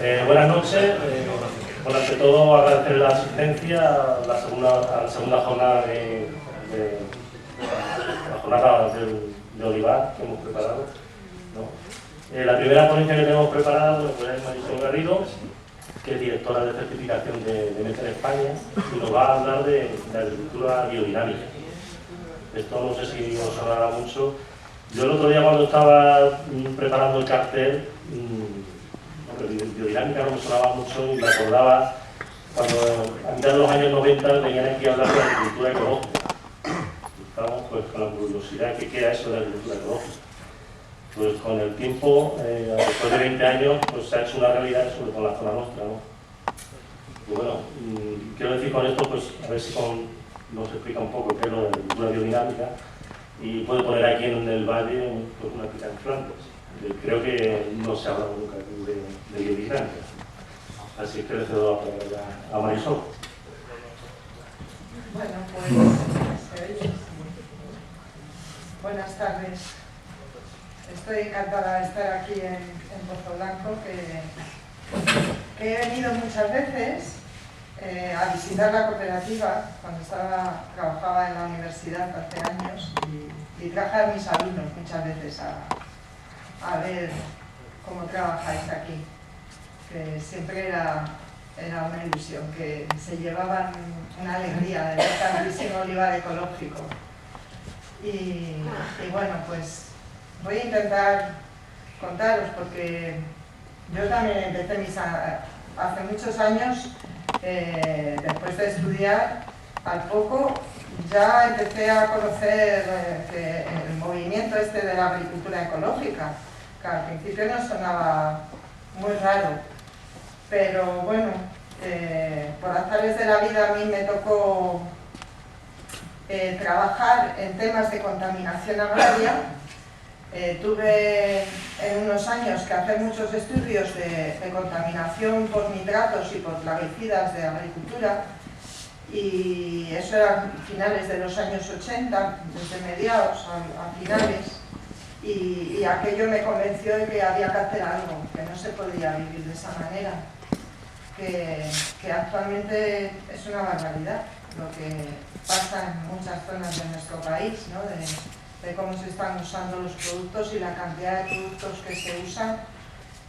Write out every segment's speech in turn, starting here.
Buenas noches. Bueno, ante todo agradecer la asistencia a la segunda jornada la jornada de Olivar que hemos preparado, ¿no? La primera ponencia que tenemos preparada pues, es Marisol Garrido, que es directora de certificación de Meta en España, y nos va a hablar de agricultura biodinámica. Esto no sé si os sonará mucho. Yo el otro día cuando estaba preparando el cartel, biodinámica no me sonaba mucho y me acordaba cuando a mitad de los años 90 venían aquí a hablar de agricultura ecológica. Estábamos pues con la curiosidad de qué era eso de agricultura ecológica. Pues con el tiempo, después de 20 años, pues se ha hecho una realidad, sobre todo en la zona nuestra, ¿no? Y bueno, quiero decir con esto, pues a ver si nos explica un poco qué es lo de agricultura biodinámica y puede poner aquí en el valle pues, una pica en Flandes. Creo que no se habla nunca de biodinámica. Así que le cedo la palabra a Marisol. Bueno, pues buenas tardes. Estoy encantada de estar aquí en Pozo Blanco, que he venido muchas veces a visitar la cooperativa cuando trabajaba en la universidad hace años y traje a mis alumnos muchas veces a ver cómo trabajáis aquí, que siempre era una ilusión, que se llevaban una alegría de ver tantísimo olivar ecológico. Y bueno, pues voy a intentar contaros, porque yo también empecé hace muchos años, después de estudiar, al poco ya empecé a conocer el movimiento este de la agricultura ecológica, que al principio nos sonaba muy raro, pero bueno, por azares de la vida a mí me tocó trabajar en temas de contaminación agraria. Tuve en unos años que hacer muchos estudios de contaminación por nitratos y por plaguicidas de agricultura, y eso era finales de los años 80, desde mediados a finales, y aquello me convenció de que había que hacer algo, que no se podía vivir de esa manera, que actualmente es una barbaridad lo que pasa en muchas zonas de nuestro país, ¿no? De cómo se están usando los productos y la cantidad de productos que se usan,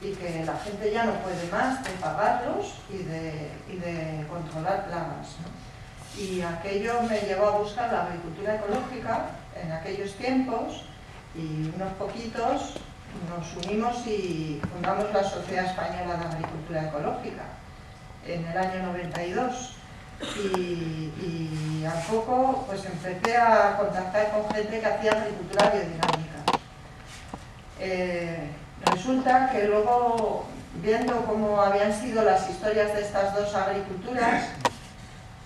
y que la gente ya no puede más de pagarlos y de controlar plagas, ¿no? Y aquello me llevó a buscar la agricultura ecológica en aquellos tiempos, y unos poquitos nos unimos y fundamos la Sociedad Española de Agricultura Ecológica en el año 92. Y a poco pues empecé a contactar con gente que hacía agricultura biodinámica. Resulta que luego, viendo cómo habían sido las historias de estas dos agriculturas,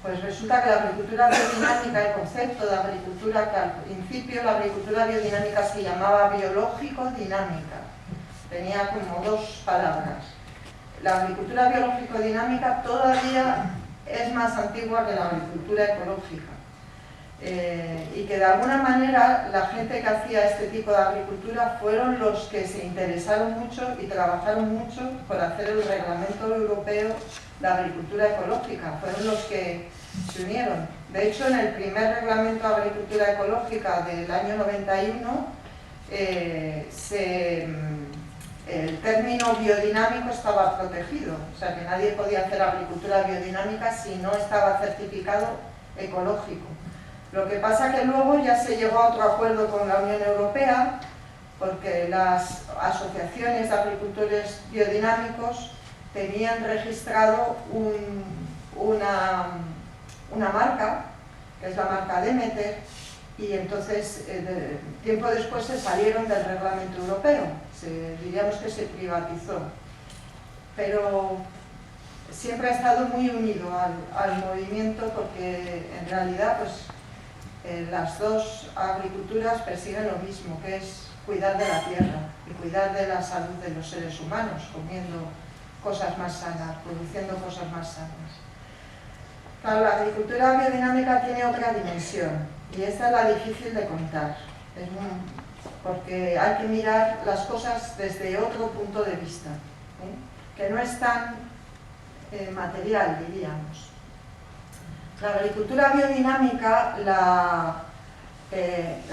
pues resulta que la agricultura biodinámica, el concepto de agricultura, que al principio la agricultura biodinámica se llamaba biológico-dinámica, tenía como dos palabras. La agricultura biológico-dinámica todavía es más antigua que la agricultura ecológica, y que de alguna manera la gente que hacía este tipo de agricultura fueron los que se interesaron mucho y trabajaron mucho por hacer el reglamento europeo de agricultura ecológica, fueron los que se unieron. De hecho, en el primer reglamento de agricultura ecológica del año 91 el término biodinámico estaba protegido, o sea que nadie podía hacer agricultura biodinámica si no estaba certificado ecológico. Lo que pasa que luego ya se llegó a otro acuerdo con la Unión Europea, porque las asociaciones de agricultores biodinámicos tenían registrado una marca, que es la marca Demeter, y entonces tiempo después se salieron del reglamento europeo, diríamos que se privatizó, pero siempre ha estado muy unido al movimiento, porque en realidad pues, las dos agriculturas persiguen lo mismo, que es cuidar de la tierra y cuidar de la salud de los seres humanos, comiendo cosas más sanas, produciendo cosas más sanas. Claro, la agricultura biodinámica tiene otra dimensión, y esta es la difícil de contar, porque hay que mirar las cosas desde otro punto de vista, ¿eh? que no es tan material, diríamos. La agricultura biodinámica la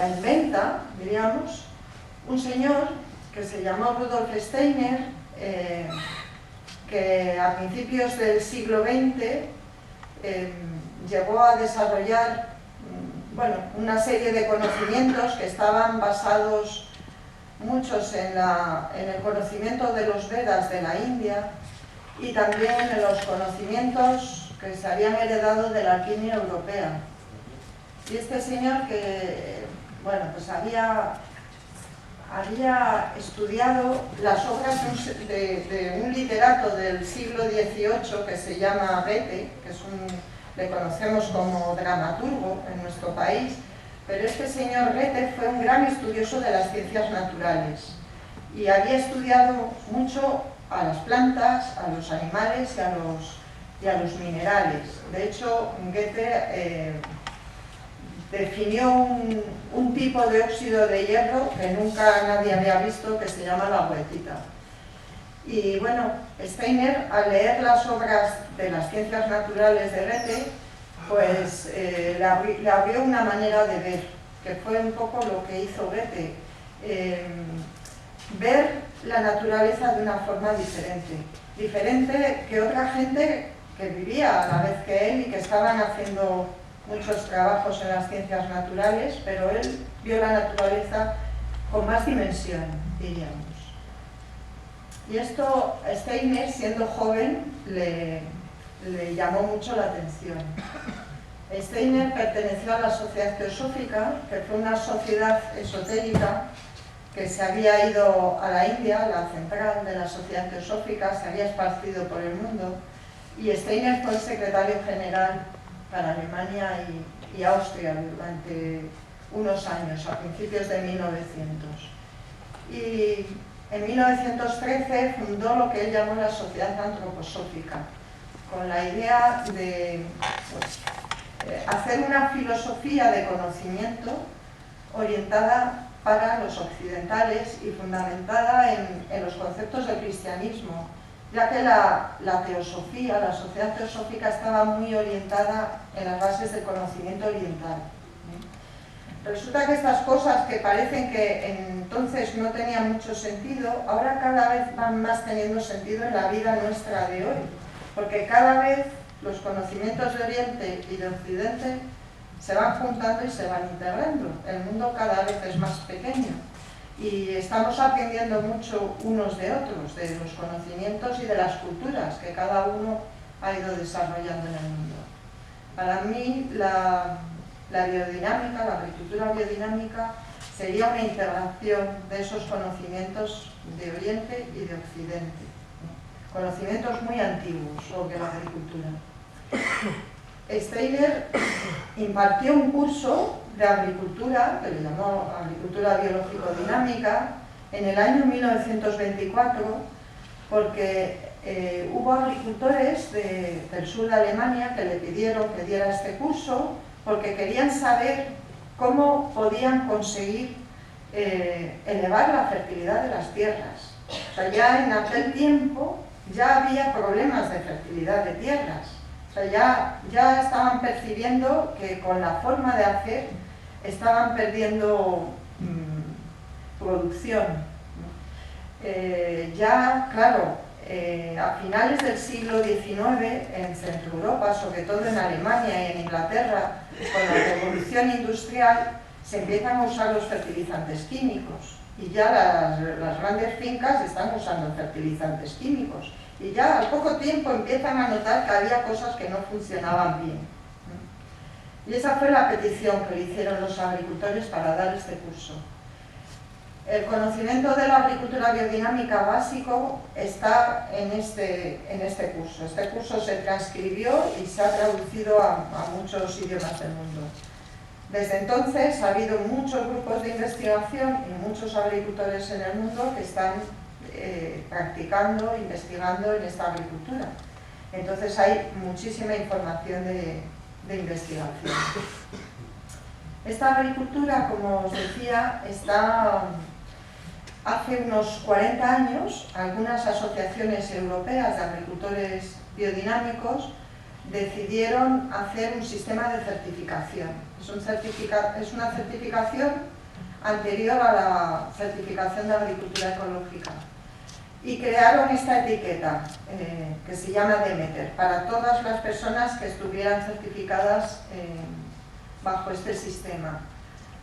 inventa, diríamos, un señor que se llamó Rudolf Steiner, que a principios del siglo XX llegó a desarrollar una serie de conocimientos que estaban basados muchos en el conocimiento de los Vedas de la India y también en los conocimientos que se habían heredado de la alquimia europea. Y este señor que pues había estudiado las obras de un literato del siglo XVIII que se llama Goethe, que le conocemos como dramaturgo en nuestro país, pero este señor Goethe fue un gran estudioso de las ciencias naturales y había estudiado mucho a las plantas, a los animales y a los minerales. De hecho, Goethe definió un tipo de óxido de hierro que nunca nadie había visto, que se llama la goethita. Y bueno, Steiner, al leer las obras de las ciencias naturales de Goethe, pues le abrió una manera de ver, que fue un poco lo que hizo Goethe, ver la naturaleza de una forma diferente que otra gente que vivía a la vez que él y que estaban haciendo muchos trabajos en las ciencias naturales, pero él vio la naturaleza con más dimensión, diríamos. Y esto, Steiner, siendo joven, le llamó mucho la atención. Steiner perteneció a la Sociedad Teosófica, que fue una sociedad esotérica que se había ido a la India, la central de la Sociedad Teosófica, se había esparcido por el mundo, y Steiner fue el secretario general para Alemania y Austria durante unos años, a principios de 1900. Y en 1913 fundó lo que él llamó la Sociedad Antroposófica, con la idea de hacer una filosofía de conocimiento orientada para los occidentales y fundamentada en los conceptos del cristianismo, ya que la teosofía, la sociedad teosófica, estaba muy orientada en las bases del conocimiento oriental. Resulta que estas cosas que parecen que entonces no tenían mucho sentido, ahora cada vez van más teniendo sentido en la vida nuestra de hoy, porque cada vez los conocimientos de Oriente y de Occidente se van juntando y se van integrando. El mundo cada vez es más pequeño y estamos aprendiendo mucho unos de otros, de los conocimientos y de las culturas que cada uno ha ido desarrollando en el mundo. Para mí, la biodinámica, la agricultura biodinámica, sería una integración de esos conocimientos de Oriente y de Occidente. Conocimientos muy antiguos sobre la agricultura. Steiner impartió un curso de agricultura, que le llamó Agricultura Biológico-Dinámica, en el año 1924, porque hubo agricultores del sur de Alemania que le pidieron que diera este curso porque querían saber cómo podían conseguir elevar la fertilidad de las tierras. O sea, ya en aquel tiempo ya había problemas de fertilidad de tierras. O sea, ya estaban percibiendo que con la forma de hacer estaban perdiendo producción. A finales del siglo XIX, en Centro Europa, sobre todo en Alemania y en Inglaterra, con la revolución industrial, se empiezan a usar los fertilizantes químicos. Y ya las grandes fincas están usando fertilizantes químicos. Y ya al poco tiempo empiezan a notar que había cosas que no funcionaban bien. Y esa fue la petición que le hicieron los agricultores para dar este curso. El conocimiento de la agricultura biodinámica básico está en este curso. Este curso se transcribió y se ha traducido a muchos idiomas del mundo. Desde entonces ha habido muchos grupos de investigación y muchos agricultores en el mundo que están practicando, investigando en esta agricultura. Entonces hay muchísima información de investigación. Esta agricultura, como os decía, está Hace unos 40 años, algunas asociaciones europeas de agricultores biodinámicos decidieron hacer un sistema de certificación. Es una certificación anterior a la certificación de agricultura ecológica. Y crearon esta etiqueta, que se llama Demeter, para todas las personas que estuvieran certificadas bajo este sistema.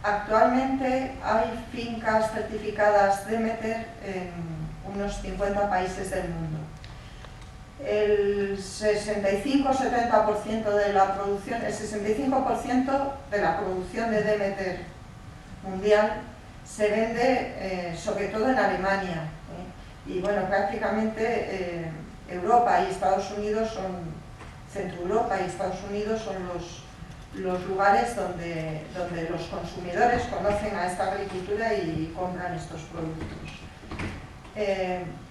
Actualmente hay fincas certificadas Demeter en unos 50 países del mundo. El 65-70% de la producción, el 65% de la producción de Demeter mundial se vende sobre todo en Alemania. Y bueno, prácticamente Europa y Estados Unidos Centro Europa y Estados Unidos son los lugares donde los consumidores conocen a esta agricultura y compran estos productos.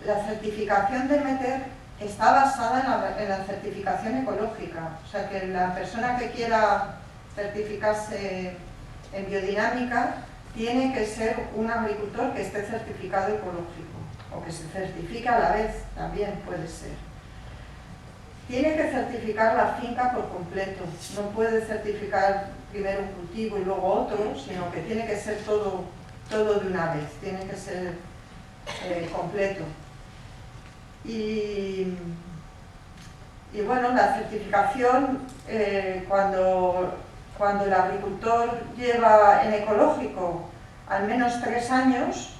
La certificación Demeter está basada en la certificación ecológica, o sea que la persona que quiera certificarse en biodinámica tiene que ser un agricultor que esté certificado ecológico, o que se certifique a la vez, también puede ser. Tiene que certificar la finca por completo, no puede certificar primero un cultivo y luego otro, sino que tiene que ser todo de una vez, tiene que ser completo. Y bueno, la certificación, cuando el agricultor lleva en ecológico al menos 3 años,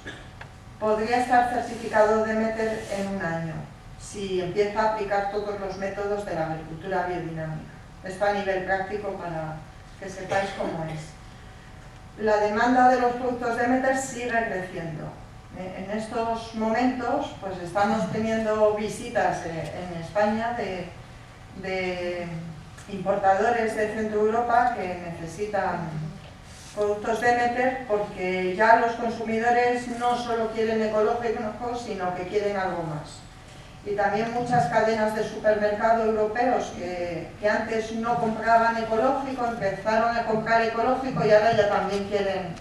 podría estar certificado Demeter en 1 año, si empieza a aplicar todos los métodos de la agricultura biodinámica. Esto a nivel práctico para que sepáis cómo es. La demanda de los productos Demeter sigue creciendo. En estos momentos pues estamos teniendo visitas en España de importadores de Centro Europa que necesitan productos Demeter porque ya los consumidores no solo quieren ecológico, sino que quieren algo más. Y también muchas cadenas de supermercado europeos que antes no compraban ecológico, empezaron a comprar ecológico y ahora ya también quieren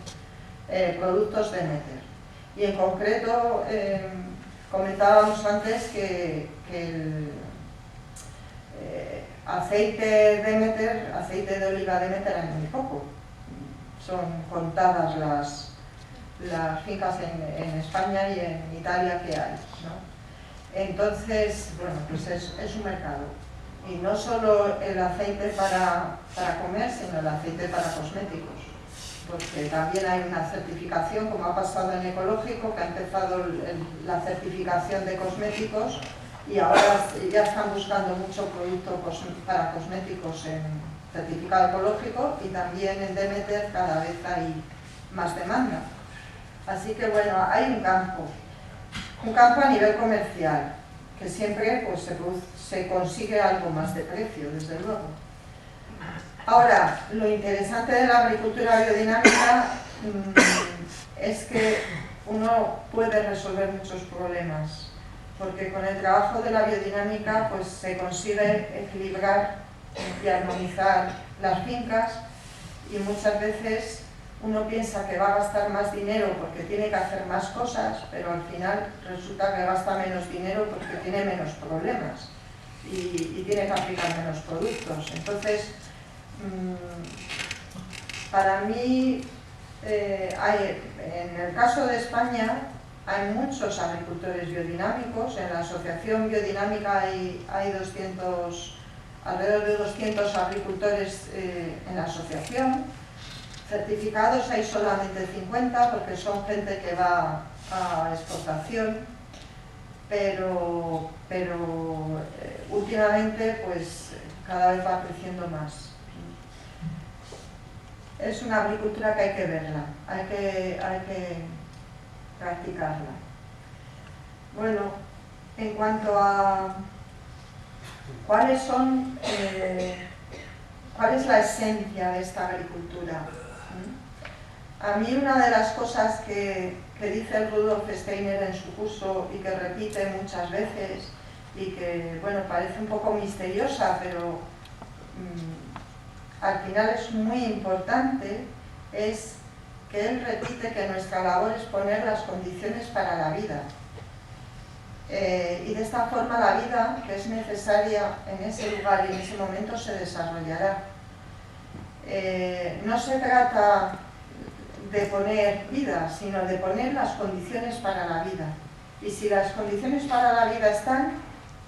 productos Demeter. Y en concreto, comentábamos antes que el aceite Demeter, aceite de oliva Demeter hay muy poco. Son contadas las fincas en España y en Italia que hay, ¿no? Entonces, bueno, pues es un mercado. Y no solo el aceite para comer, sino el aceite para cosméticos. Porque también hay una certificación, como ha pasado en ecológico, que ha empezado la certificación de cosméticos y ahora ya están buscando mucho producto para cosméticos en certificado ecológico y también en Demeter cada vez hay más demanda. Así que bueno, hay un campo a nivel comercial, que siempre pues, se consigue algo más de precio, desde luego. Ahora, lo interesante de la agricultura biodinámica es que uno puede resolver muchos problemas, porque con el trabajo de la biodinámica pues, se consigue equilibrar y armonizar las fincas y muchas veces uno piensa que va a gastar más dinero porque tiene que hacer más cosas, pero al final resulta que gasta menos dinero porque tiene menos problemas y tiene que aplicar menos productos. Entonces, para mí, en el caso de España, hay muchos agricultores biodinámicos. En la asociación biodinámica hay alrededor de 200 agricultores en la asociación. Certificados hay solamente 50 porque son gente que va a exportación, pero últimamente pues cada vez va creciendo más. Es una agricultura que hay que verla, hay que practicarla. Bueno, en cuanto a cuál es la esencia de esta agricultura. A mí una de las cosas que dice Rudolf Steiner en su curso y que repite muchas veces y que, bueno, parece un poco misteriosa, pero al final es muy importante, es que él repite que nuestra labor es poner las condiciones para la vida. Y de esta forma la vida, que es necesaria en ese lugar y en ese momento, se desarrollará. No se trata de poner vida, sino de poner las condiciones para la vida. Y si las condiciones para la vida están,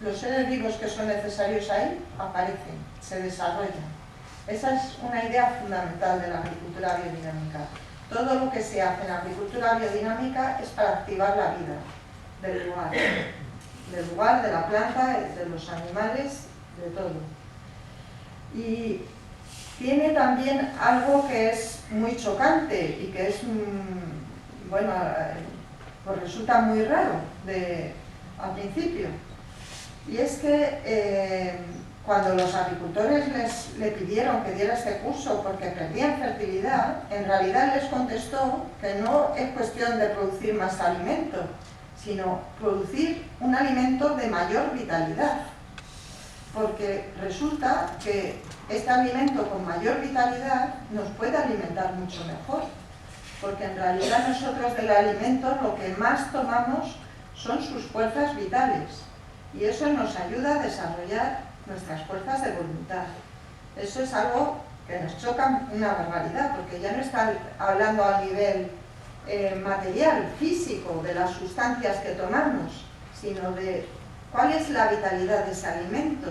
los seres vivos que son necesarios ahí aparecen, se desarrollan. Esa es una idea fundamental de la agricultura biodinámica. Todo lo que se hace en la agricultura biodinámica es para activar la vida del lugar, de la planta, de los animales, de todo. Y tiene también algo que es muy chocante y que es, bueno, pues resulta muy raro al principio. Y es que cuando los agricultores le pidieron que diera este curso porque perdían fertilidad, en realidad les contestó que no es cuestión de producir más alimento, sino producir un alimento de mayor vitalidad. Porque resulta que este alimento con mayor vitalidad nos puede alimentar mucho mejor. Porque en realidad nosotros del alimento lo que más tomamos son sus fuerzas vitales. Y eso nos ayuda a desarrollar nuestras fuerzas de voluntad. Eso es algo que nos choca una barbaridad, porque ya no está hablando a nivel material, físico, de las sustancias que tomamos, sino de cuál es la vitalidad de ese alimento.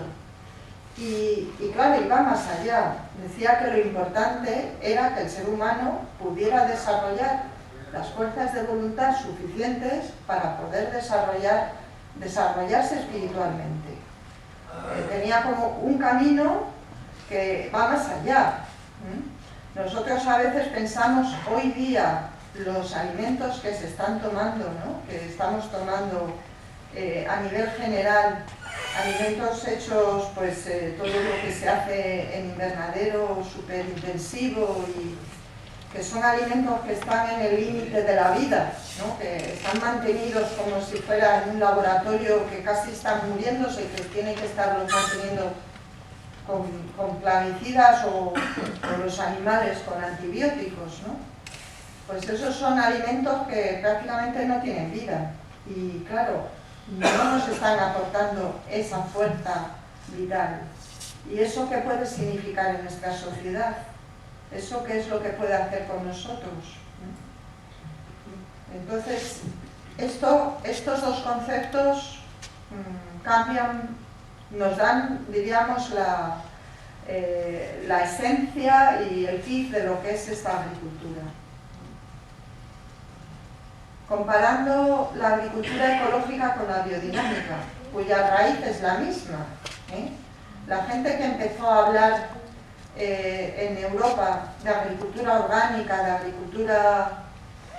Y claro, iba más allá. Decía que lo importante era que el ser humano pudiera desarrollar las fuerzas de voluntad suficientes para poder desarrollarse espiritualmente. Tenía como un camino que va más allá. Nosotros a veces pensamos hoy día los alimentos que se están tomando, ¿no? Que estamos tomando a nivel general, alimentos hechos, pues todo lo que se hace en invernadero súper intensivo y que son alimentos que están en el límite de la vida, ¿no? Que están mantenidos como si fuera en un laboratorio, que casi están muriéndose y que tienen que estarlos manteniendo con plaguicidas o los animales con antibióticos, ¿no? Pues esos son alimentos que prácticamente no tienen vida y claro, no nos están aportando esa fuerza vital. ¿Y eso qué puede significar en nuestra sociedad? ¿Eso qué es lo que puede hacer con nosotros? Entonces, estos dos conceptos cambian, nos dan, diríamos, la esencia y el kit de lo que es esta agricultura. Comparando la agricultura ecológica con la biodinámica, cuya raíz es la misma, la gente que empezó a hablar en Europa de agricultura orgánica, de agricultura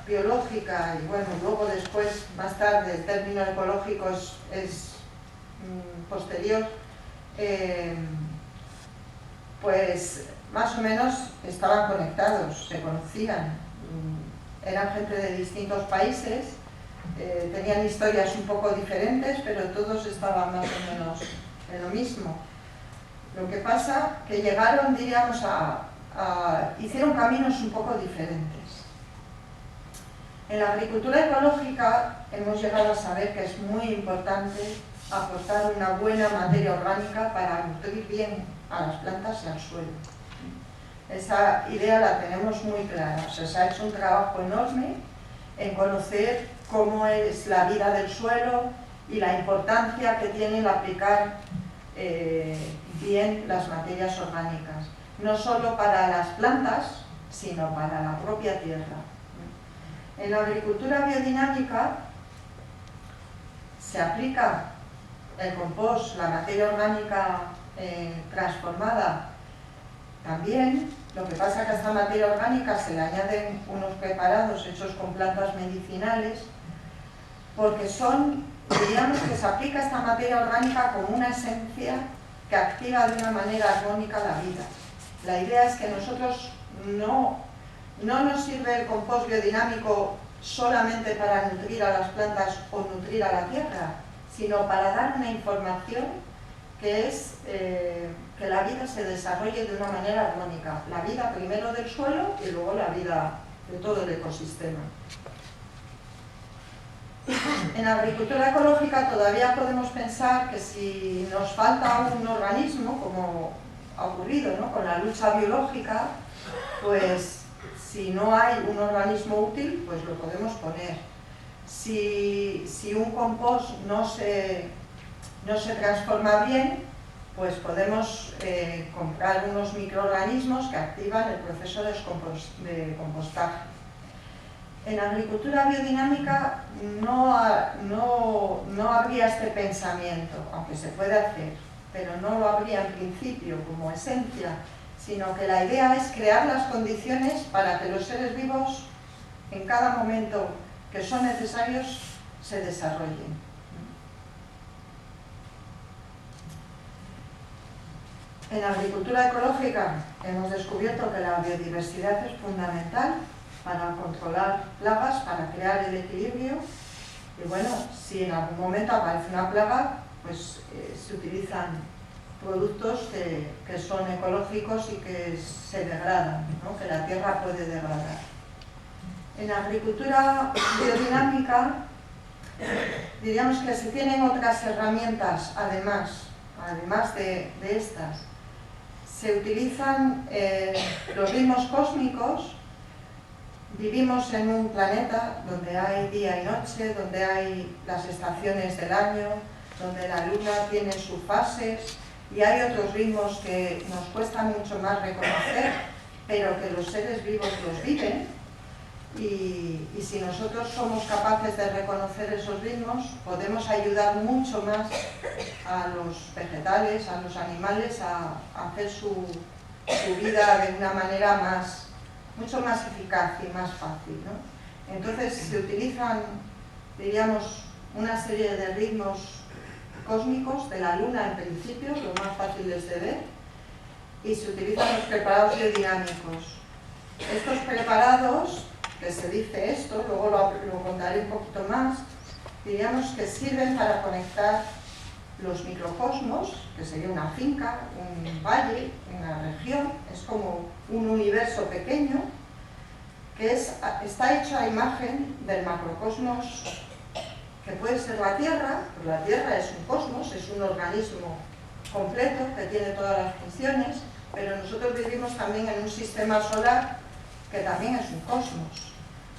biológica y bueno, luego después, más tarde, el término ecológico es posterior, pues más o menos estaban conectados, se conocían, eran gente de distintos países, tenían historias un poco diferentes, pero todos estaban más o menos en lo mismo. Lo que pasa que llegaron, diríamos, hicieron caminos un poco diferentes. En la agricultura ecológica hemos llegado a saber que es muy importante aportar una buena materia orgánica para nutrir bien a las plantas y al suelo. Esa idea la tenemos muy clara, o sea, se ha hecho un trabajo enorme en conocer cómo es la vida del suelo y la importancia que tiene el aplicar bien las materias orgánicas, no solo para las plantas, sino para la propia tierra. En la agricultura biodinámica se aplica el compost, la materia orgánica transformada también. Lo que pasa es que a esta materia orgánica se le añaden unos preparados hechos con plantas medicinales, porque diríamos que se aplica esta materia orgánica como una esencia que activa de una manera armónica la vida. La idea es que nosotros no nos sirve el compost biodinámico solamente para nutrir a las plantas o nutrir a la tierra, sino para dar una información que es que la vida se desarrolle de una manera armónica. La vida primero del suelo y luego la vida todo el ecosistema. En agricultura ecológica todavía podemos pensar que si nos falta un organismo, como ha ocurrido, ¿no?, con la lucha biológica, pues si no hay un organismo útil, pues lo podemos poner. Si un compost no se transforma bien, pues podemos comprar unos microorganismos que activan el proceso de compostaje. En agricultura biodinámica no habría este pensamiento, aunque se puede hacer, pero no lo habría en principio como esencia, sino que la idea es crear las condiciones para que los seres vivos, en cada momento que son necesarios, se desarrollen. En agricultura ecológica hemos descubierto que la biodiversidad es fundamental para controlar plagas, para crear el equilibrio. Y bueno, si en algún momento aparece una plaga, pues se utilizan productos que son ecológicos y que se degradan, ¿no?, que la tierra puede degradar. En agricultura biodinámica diríamos que se tienen otras herramientas, además de estas. Se utilizan los ritmos cósmicos. Vivimos en un planeta donde hay día y noche, donde hay las estaciones del año, donde la luna tiene sus fases, y hay otros ritmos que nos cuesta mucho más reconocer, pero que los seres vivos los viven. Y si nosotros somos capaces de reconocer esos ritmos, podemos ayudar mucho más a los vegetales, a los animales, a hacer su vida de una manera mucho más eficaz y más fácil, ¿no? Entonces se utilizan, diríamos, una serie de ritmos cósmicos de la luna en principio, los más fáciles de ver, y se utilizan los preparados biodinámicos. Estos preparados, que se dice esto, luego lo contaré un poquito más, diríamos que sirven para conectar los microcosmos, que sería una finca, un valle, una región, es como un universo pequeño, que está hecho a imagen del macrocosmos, que puede ser la Tierra, pues la Tierra es un cosmos, es un organismo completo que tiene todas las funciones, pero nosotros vivimos también en un sistema solar que también es un cosmos.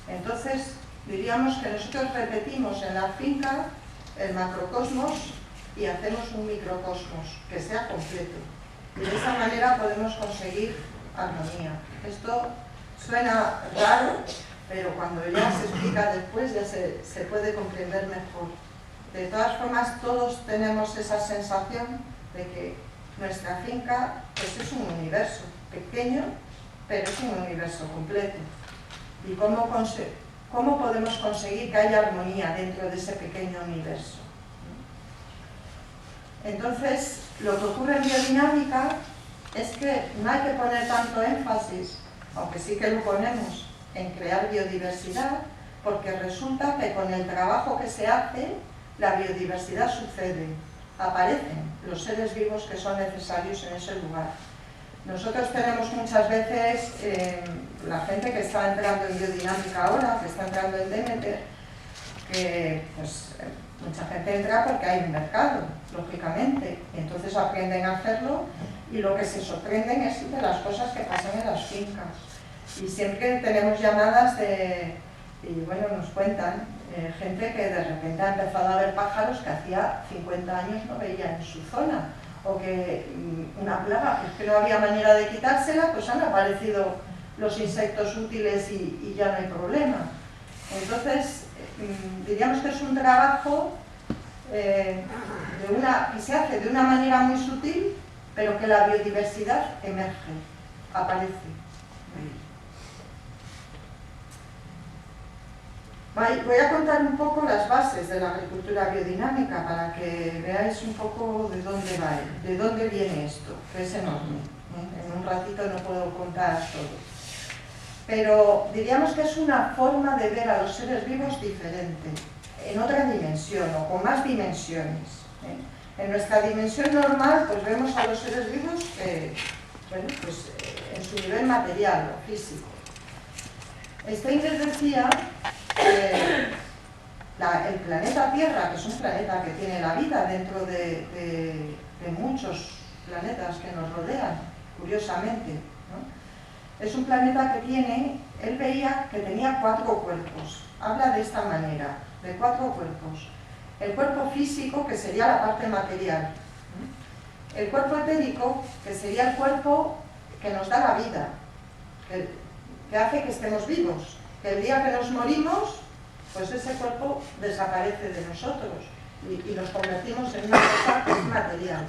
Entonces, diríamos que nosotros repetimos en la finca el macrocosmos y hacemos un microcosmos que sea completo. Y de esa manera podemos conseguir armonía. Esto suena raro, pero cuando ya se explica después ya se puede comprender mejor. De todas formas, todos tenemos esa sensación de que nuestra finca pues es un universo pequeño, pero es un universo completo. ¿Y cómo podemos conseguir que haya armonía dentro de ese pequeño universo? Entonces, lo que ocurre en biodinámica es que no hay que poner tanto énfasis, aunque sí que lo ponemos, en crear biodiversidad, porque resulta que con el trabajo que se hace, la biodiversidad sucede, aparecen los seres vivos que son necesarios en ese lugar. Nosotros tenemos muchas veces, la gente que está entrando en biodinámica ahora, que está entrando en Demeter, que pues mucha gente entra porque hay un mercado, lógicamente, y entonces aprenden a hacerlo y lo que se sorprenden es de las cosas que pasan en las fincas. Y siempre tenemos llamadas y bueno, nos cuentan gente que de repente ha empezado a ver pájaros que hacía 50 años no veía en su zona, o que una plaga, pues que no había manera de quitársela, pues han aparecido los insectos útiles y ya no hay problema. Entonces, diríamos que es un trabajo que se hace de una manera muy sutil, pero que la biodiversidad emerge, aparece. Voy a contar un poco las bases de la agricultura biodinámica para que veáis un poco de dónde va, de dónde viene esto, que es enorme. En un ratito no puedo contar todo. Pero diríamos que es una forma de ver a los seres vivos diferente, en otra dimensión o con más dimensiones. En nuestra dimensión normal pues vemos a los seres vivos bueno, pues, en su nivel material o físico. Steiner decía que el planeta Tierra, que es un planeta que tiene la vida dentro de muchos planetas que nos rodean, curiosamente, ¿no? Es un planeta que tiene, él veía que tenía 4 cuerpos. Habla de esta manera, de 4 cuerpos. El cuerpo físico, que sería la parte material. El cuerpo etérico, que sería el cuerpo que nos da la vida, que hace que estemos vivos. Que el día que nos morimos, pues ese cuerpo desaparece de nosotros y nos convertimos en una cosa que es material.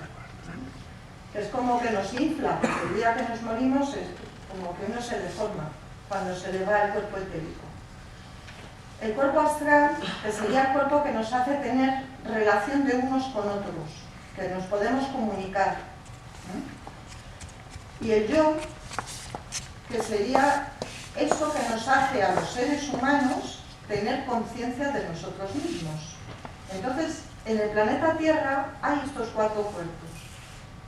Es como que nos infla, el día que nos morimos es como que uno se deforma cuando se le va el cuerpo etérico. El cuerpo astral, que sería el cuerpo que nos hace tener relación de unos con otros, que nos podemos comunicar. Y el yo, que sería eso que nos hace a los seres humanos tener conciencia de nosotros mismos. Entonces, en el planeta Tierra hay estos 4 cuerpos.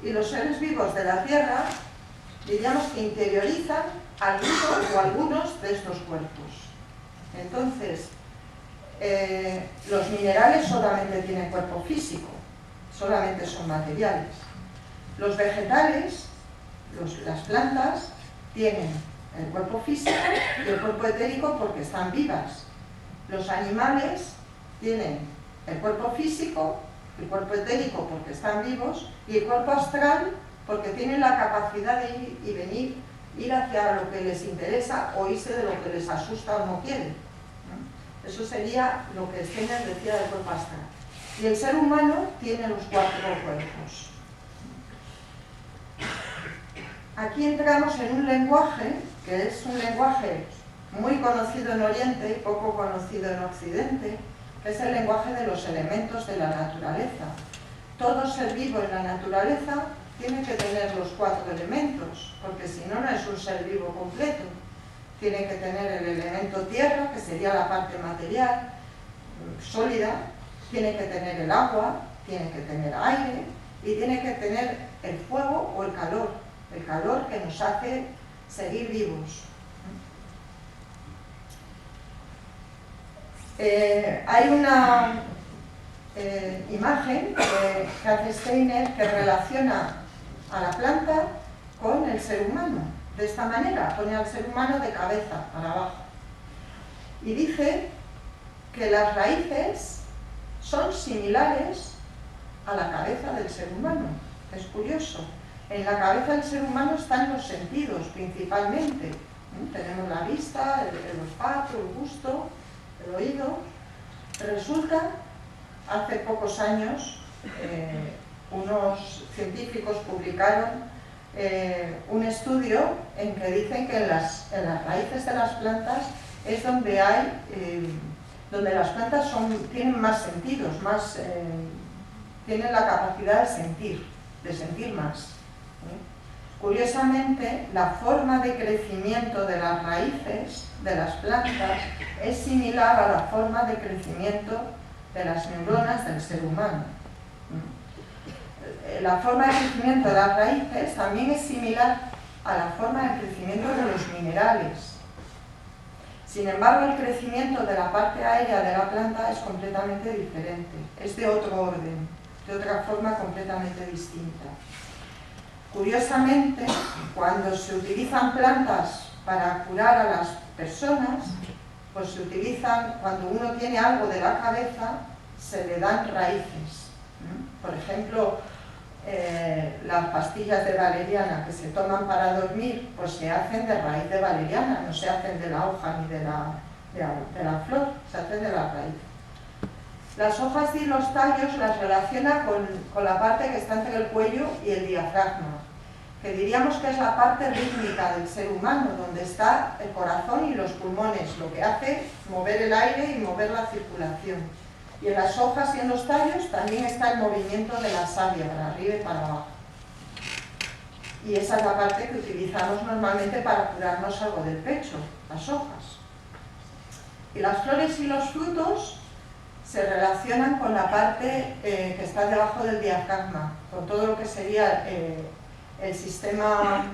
Y los seres vivos de la Tierra, diríamos que interiorizan algunos de estos cuerpos. Entonces, los minerales solamente tienen cuerpo físico, solamente son materiales. Los vegetales, las plantas, tienen el cuerpo físico y el cuerpo etérico porque están vivas. Los animales tienen el cuerpo físico, el cuerpo etérico porque están vivos y el cuerpo astral porque tienen la capacidad de ir y venir, ir hacia lo que les interesa o irse de lo que les asusta o no quieren. Eso sería lo que Steiner decía del cuerpo astral. Y el ser humano tiene los 4 cuerpos. Aquí entramos en un lenguaje que es un lenguaje muy conocido en Oriente y poco conocido en Occidente, que es el lenguaje de los elementos de la naturaleza. Todo ser vivo en la naturaleza tiene que tener los 4 elementos, porque si no, no es un ser vivo completo. Tiene que tener el elemento tierra, que sería la parte material, sólida, tiene que tener el agua, tiene que tener aire y tiene que tener el fuego o el calor que nos hace seguir vivos. Hay una imagen que hace Steiner que relaciona a la planta con el ser humano. De esta manera, pone al ser humano de cabeza para abajo. Y dice que las raíces son similares a la cabeza del ser humano. Es curioso. En la cabeza del ser humano están los sentidos, principalmente. Tenemos la vista, el olfato, el gusto, el oído. Resulta, hace pocos años, unos científicos publicaron un estudio en que dicen que en las raíces de las plantas es donde donde las plantas tienen más sentidos, tienen la capacidad de sentir más. Curiosamente, la forma de crecimiento de las raíces de las plantas es similar a la forma de crecimiento de las neuronas del ser humano. La forma de crecimiento de las raíces también es similar a la forma de crecimiento de los minerales. Sin embargo, el crecimiento de la parte aérea de la planta es completamente diferente, es de otro orden, de otra forma completamente distinta. Curiosamente, cuando se utilizan plantas para curar a las personas, pues se utilizan, cuando uno tiene algo de la cabeza, se le dan raíces. Por ejemplo, las pastillas de valeriana que se toman para dormir, pues se hacen de raíz de valeriana, no se hacen de la hoja ni de la flor, se hacen de la raíz. Las hojas y los tallos las relaciona con la parte que está entre el cuello y el diafragma, que diríamos que es la parte rítmica del ser humano, donde está el corazón y los pulmones, lo que hace mover el aire y mover la circulación. Y en las hojas y en los tallos también está el movimiento de la savia, para arriba y para abajo. Y esa es la parte que utilizamos normalmente para curarnos algo del pecho, las hojas. Y las flores y los frutos se relacionan con la parte que está debajo del diafragma, con todo lo que sería el sistema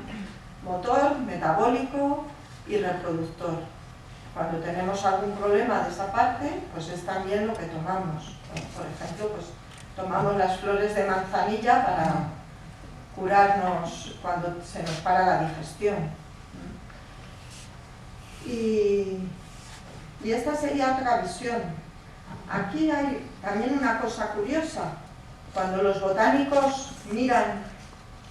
motor, metabólico y reproductor. Cuando tenemos algún problema de esa parte, pues es también lo que tomamos. Por ejemplo, pues tomamos las flores de manzanilla para curarnos cuando se nos para la digestión. Y esta sería otra visión. Aquí hay también una cosa curiosa. Cuando los botánicos miran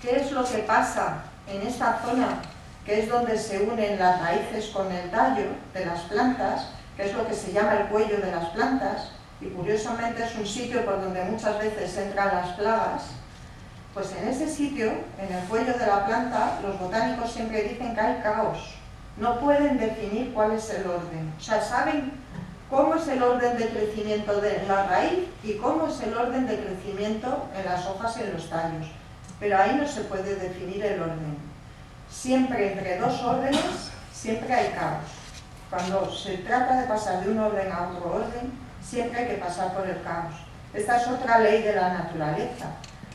qué es lo que pasa en esta zona, que es donde se unen las raíces con el tallo de las plantas, que es lo que se llama el cuello de las plantas, y curiosamente es un sitio por donde muchas veces entran las plagas, pues en ese sitio, en el cuello de la planta, los botánicos siempre dicen que hay caos. No pueden definir cuál es el orden. O sea, saben cómo es el orden de crecimiento de la raíz y cómo es el orden de crecimiento en las hojas y en los tallos. Pero ahí no se puede definir el orden. Siempre entre dos órdenes, siempre hay caos. Cuando se trata de pasar de un orden a otro orden, siempre hay que pasar por el caos. Esta es otra ley de la naturaleza.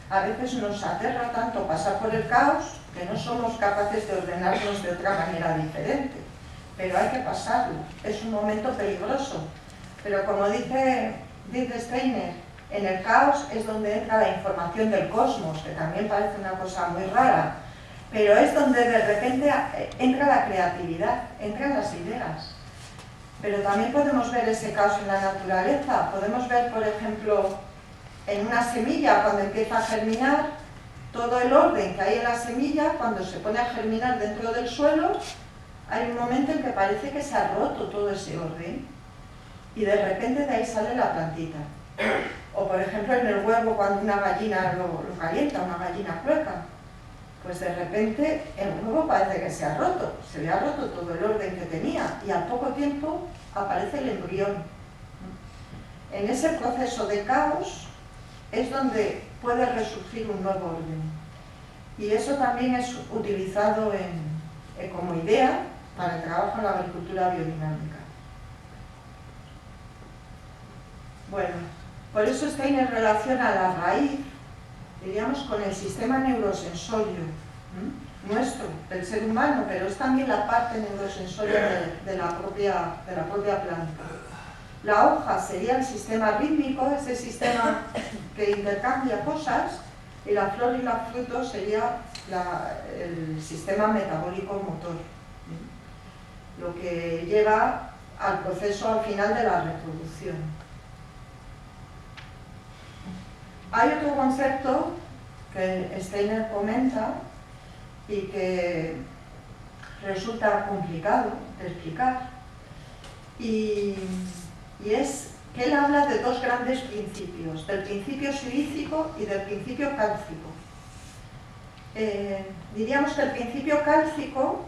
A veces nos aterra tanto pasar por el caos que no somos capaces de ordenarnos de otra manera diferente. Pero hay que pasarlo. Es un momento peligroso. Pero como dice Steiner, en el caos es donde entra la información del cosmos, que también parece una cosa muy rara, pero es donde de repente entra la creatividad, entran las ideas. Pero también podemos ver ese caos en la naturaleza. Podemos ver, por ejemplo, en una semilla, cuando empieza a germinar, todo el orden que hay en la semilla, cuando se pone a germinar dentro del suelo, hay un momento en que parece que se ha roto todo ese orden y de repente de ahí sale la plantita. O por ejemplo en el huevo, cuando una gallina lo calienta, una gallina clueca, pues de repente el huevo parece que se ha roto, se le ha roto todo el orden que tenía y al poco tiempo aparece el embrión. En ese proceso de caos es donde puede resurgir un nuevo orden. Y eso también es utilizado como idea para el trabajo en la agricultura biodinámica. Bueno, por eso Steiner relaciona la raíz, diríamos, con el sistema neurosensorio nuestro, del ser humano, pero es también la parte neurosensoria de la propia planta. La hoja sería el sistema rítmico, ese sistema que intercambia cosas, y la flor y los frutos sería el sistema metabólico motor, lo que lleva al proceso al final de la reproducción. Hay otro concepto que Steiner comenta y que resulta complicado de explicar, y es que él habla de dos grandes principios, del principio silícico y del principio cálcico. Diríamos que el principio cálcico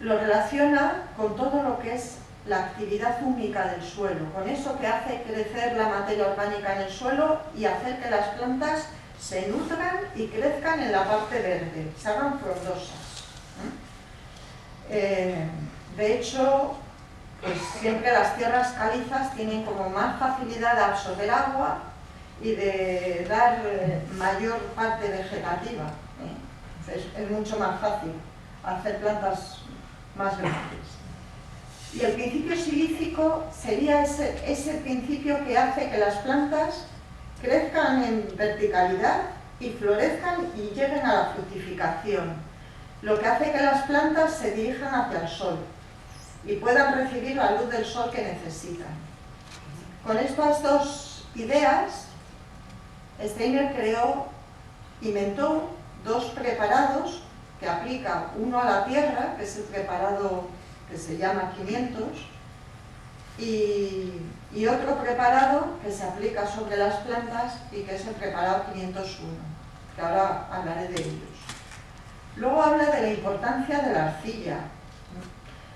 lo relaciona con todo lo que es la actividad húmica del suelo, con eso que hace crecer la materia orgánica en el suelo y hacer que las plantas se nutran y crezcan en la parte verde, se hagan frondosas. De hecho, pues siempre las tierras calizas tienen como más facilidad de absorber agua y de dar mayor parte vegetativa. Es mucho más fácil hacer plantas más grandes. Y el principio silícico sería ese principio que hace que las plantas crezcan en verticalidad y florezcan y lleguen a la fructificación, lo que hace que las plantas se dirijan hacia el sol y puedan recibir la luz del sol que necesitan. Con estas dos ideas, Steiner inventó dos preparados que aplica uno a la tierra, que es el preparado que se llama 500, y otro preparado que se aplica sobre las plantas y que es el preparado 501, que ahora hablaré de ellos. Luego habla de la importancia de la arcilla.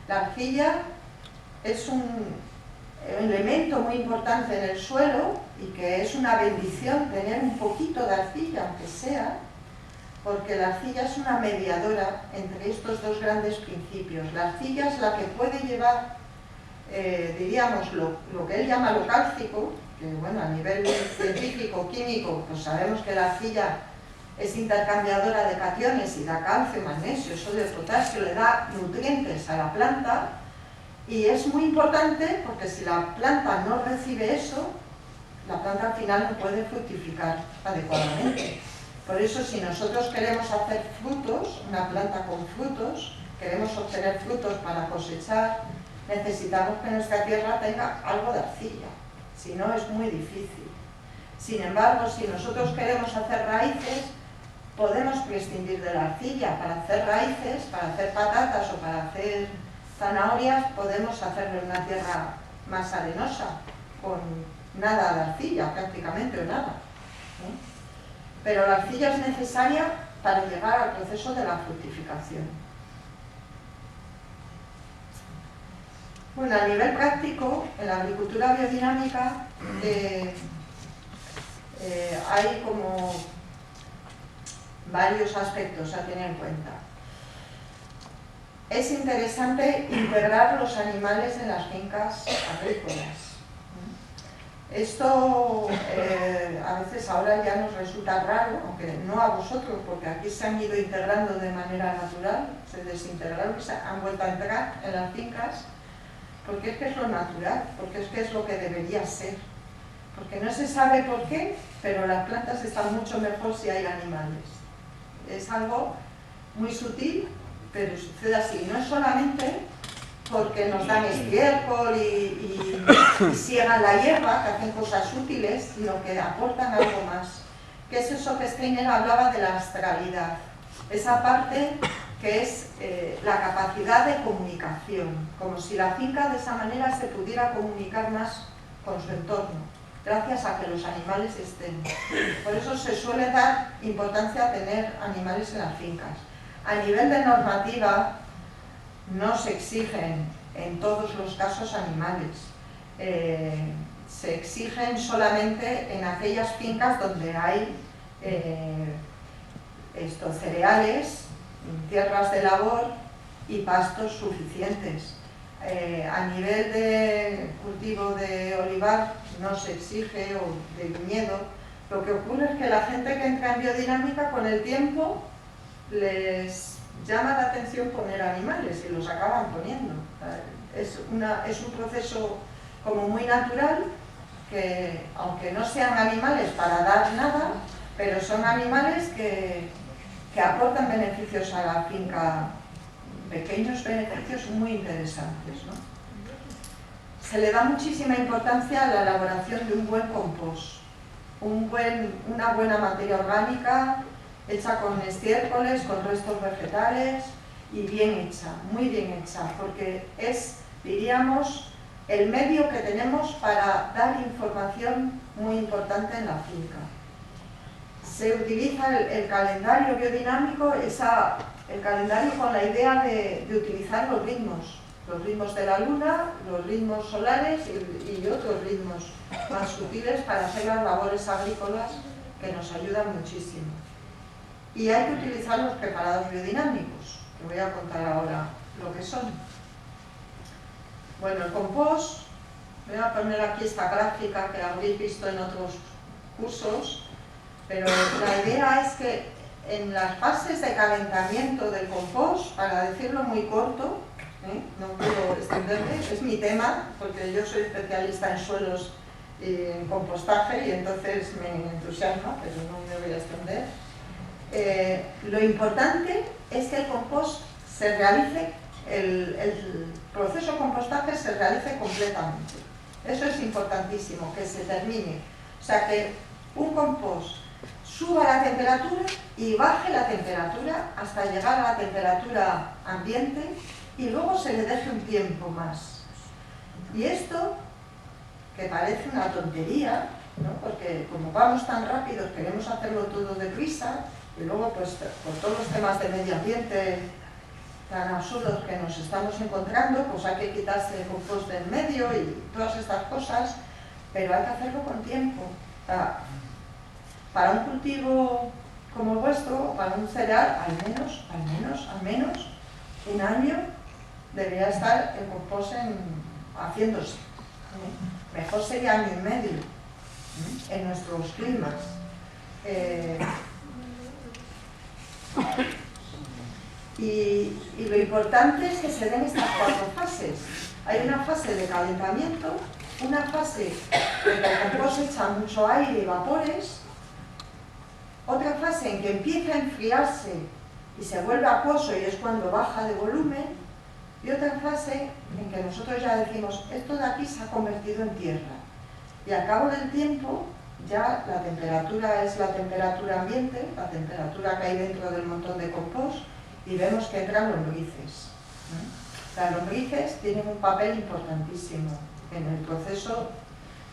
La arcilla es un elemento muy importante en el suelo y que es una bendición tener un poquito de arcilla, aunque sea, porque la arcilla es una mediadora entre estos dos grandes principios. La arcilla es la que puede llevar, diríamos, lo que él llama lo cálcico, que bueno, a nivel científico, químico, pues sabemos que la arcilla es intercambiadora de cationes y da calcio, magnesio, sodio, potasio, le da nutrientes a la planta, Y es muy importante porque si la planta no recibe eso, la planta al final no puede fructificar adecuadamente. Por eso, si nosotros queremos hacer frutos, una planta con frutos, queremos obtener frutos para cosechar, necesitamos que nuestra tierra tenga algo de arcilla, si no es muy difícil. Sin embargo, si nosotros queremos hacer raíces, podemos prescindir de la arcilla. Para hacer raíces, para hacer patatas o para hacer zanahorias, podemos hacerlo en una tierra más arenosa, con nada de arcilla prácticamente o nada. Pero la arcilla es necesaria para llegar al proceso de la fructificación. Bueno, a nivel práctico, en la agricultura biodinámica hay como varios aspectos a tener en cuenta. Es interesante integrar los animales en las fincas agrícolas. Esto a veces ahora ya nos resulta raro, aunque no a vosotros, porque aquí se han ido integrando de manera natural, se desintegraron y se han vuelto a entrar en las fincas, porque es que es lo natural, porque es que es lo que debería ser. Porque no se sabe por qué, pero las plantas están mucho mejor si hay animales. Es algo muy sutil, pero sucede así. No es solamente porque nos dan estiércol y siegan la hierba, que hacen cosas útiles, sino que aportan algo más. Que es eso que Steiner hablaba de la astralidad. Esa parte que es la capacidad de comunicación, como si la finca de esa manera se pudiera comunicar más con su entorno, gracias a que los animales estén. Por eso se suele dar importancia a tener animales en las fincas. A nivel de normativa, no se exigen en todos los casos animales. Se exigen solamente en aquellas fincas donde hay cereales, tierras de labor y pastos suficientes. A nivel de cultivo de olivar no se exige, o de viñedo. Lo que ocurre es que la gente que entra en biodinámica, con el tiempo les llama la atención poner animales y los acaban poniendo. Es un proceso como muy natural, que aunque no sean animales para dar nada, pero son animales que aportan beneficios a la finca, pequeños beneficios muy interesantes, ¿no? Se le da muchísima importancia a la elaboración de un buen compost, una buena materia orgánica, hecha con estiércoles, con restos vegetales y bien hecha, muy bien hecha, porque es, diríamos, el medio que tenemos para dar información muy importante en la finca. Se utiliza el calendario biodinámico, el calendario con la idea de utilizar los ritmos de la luna, los ritmos solares y otros ritmos más sutiles para hacer las labores agrícolas, que nos ayudan muchísimo. Y hay que utilizar los preparados biodinámicos, que voy a contar ahora lo que son. Bueno, el compost, voy a poner aquí esta gráfica que habréis visto en otros cursos, pero la idea es que en las fases de calentamiento del compost, para decirlo muy corto, no quiero extenderme, es mi tema, porque yo soy especialista en suelos y en compostaje y entonces me entusiasma, pero no me voy a extender. Lo importante es que el compost se realice, el proceso de compostaje se realice completamente. Eso es importantísimo, que se termine. O sea, que un compost suba la temperatura y baje la temperatura hasta llegar a la temperatura ambiente y luego se le deje un tiempo más. Y esto, que parece una tontería, ¿no? Porque como vamos tan rápido, queremos hacerlo todo deprisa, y luego pues por todos los temas de medio ambiente tan absurdos que nos estamos encontrando, pues hay que quitarse el compost del medio y todas estas cosas, pero hay que hacerlo con tiempo. Para un cultivo como el vuestro, para un cereal, al menos un año debería estar el compost haciéndose. Mejor sería año y medio en nuestros climas. Y lo importante es que se den estas 4 fases. Hay una fase de calentamiento, una fase en que el compost echa mucho aire y vapores, otra fase en que empieza a enfriarse y se vuelve acuoso y es cuando baja de volumen, y otra fase en que nosotros ya decimos, esto de aquí se ha convertido en tierra. Y al cabo del tiempo, ya la temperatura es la temperatura ambiente, la temperatura que hay dentro del montón de compost, y vemos que entran lombrices. Las lombrices tienen un papel importantísimo en el proceso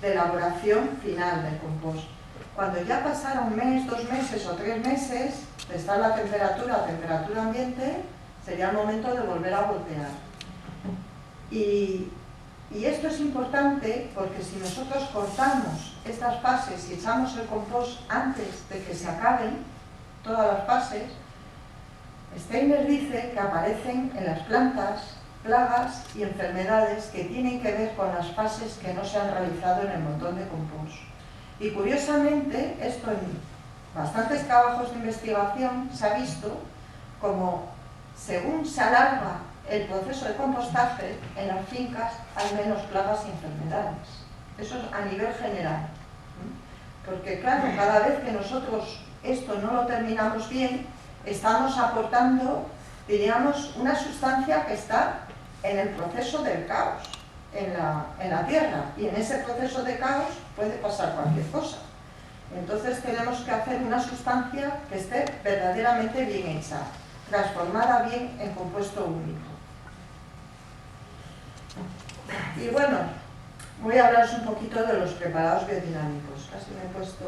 de elaboración final del compost. Cuando ya pasara un mes, 2 meses o 3 meses de estar la temperatura ambiente, sería el momento de volver a voltear. Y esto es importante porque si nosotros cortamos estas fases y echamos el compost antes de que se acaben todas las fases, Steiner dice que aparecen en las plantas plagas y enfermedades que tienen que ver con las fases que no se han realizado en el montón de compost. Y curiosamente, esto en bastantes trabajos de investigación se ha visto como según se alarga el proceso de compostaje, en las fincas hay menos plagas y enfermedades. Eso es a nivel general. Porque claro, cada vez que nosotros esto no lo terminamos bien, estamos aportando, diríamos, una sustancia que está en el proceso del caos, en la tierra. Y en ese proceso de caos puede pasar cualquier cosa. Entonces tenemos que hacer una sustancia que esté verdaderamente bien hecha, transformada bien en compuesto único. Y bueno, voy a hablaros un poquito de los preparados biodinámicos. Casi me he puesto...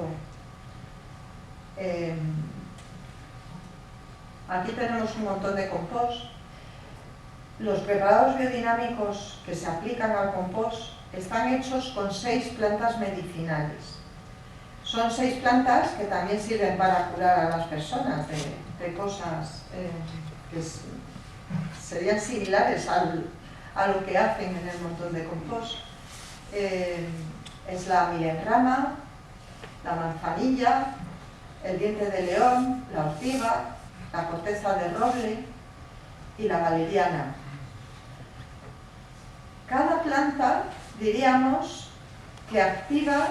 aquí tenemos un montón de compost. Los preparados biodinámicos que se aplican al compost están hechos con 6 plantas medicinales. Son 6 plantas que también sirven para curar a las personas de cosas que serían similares a lo que hacen en el montón de compost. Es la milenrama, la manzanilla, el diente de león, la ortiga, la corteza de roble y la valeriana. Cada planta, diríamos, que activa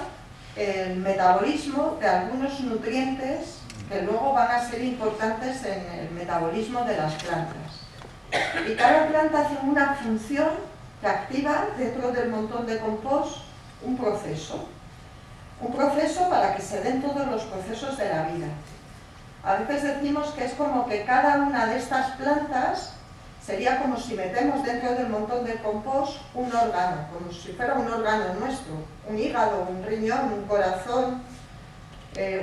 el metabolismo de algunos nutrientes que luego van a ser importantes en el metabolismo de las plantas. Y cada planta hace una función que activa dentro del montón de compost un proceso para que se den todos los procesos de la vida. A veces decimos que es como que cada una de estas plantas sería como si metemos dentro del montón de compost un órgano, como si fuera un órgano nuestro, un hígado, un riñón, un corazón,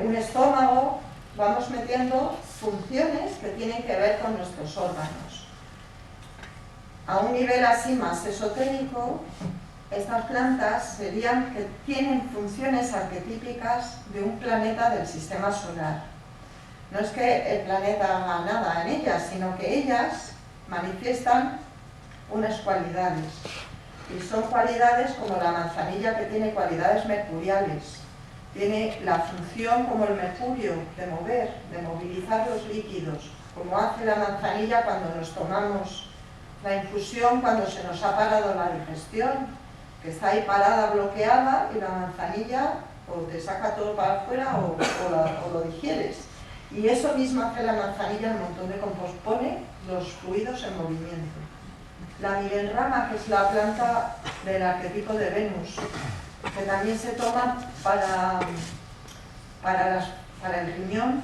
un estómago. Vamos metiendo funciones que tienen que ver con nuestros órganos. A un nivel así más esotérico, estas plantas serían que tienen funciones arquetípicas de un planeta del sistema solar. No es que el planeta haga nada en ellas, sino que ellas manifiestan unas cualidades. Y son cualidades como la manzanilla, que tiene cualidades mercuriales. Tiene la función como el mercurio de mover, de movilizar los líquidos, como hace la manzanilla cuando nos tomamos la infusión, cuando se nos ha parado la digestión, que está ahí parada, bloqueada, y la manzanilla o te saca todo para afuera o lo digieres. Y eso mismo hace la manzanilla en el montón de compost, pone los fluidos en movimiento. La milenrama, que es la planta del arquetipo de Venus, que también se toma para el riñón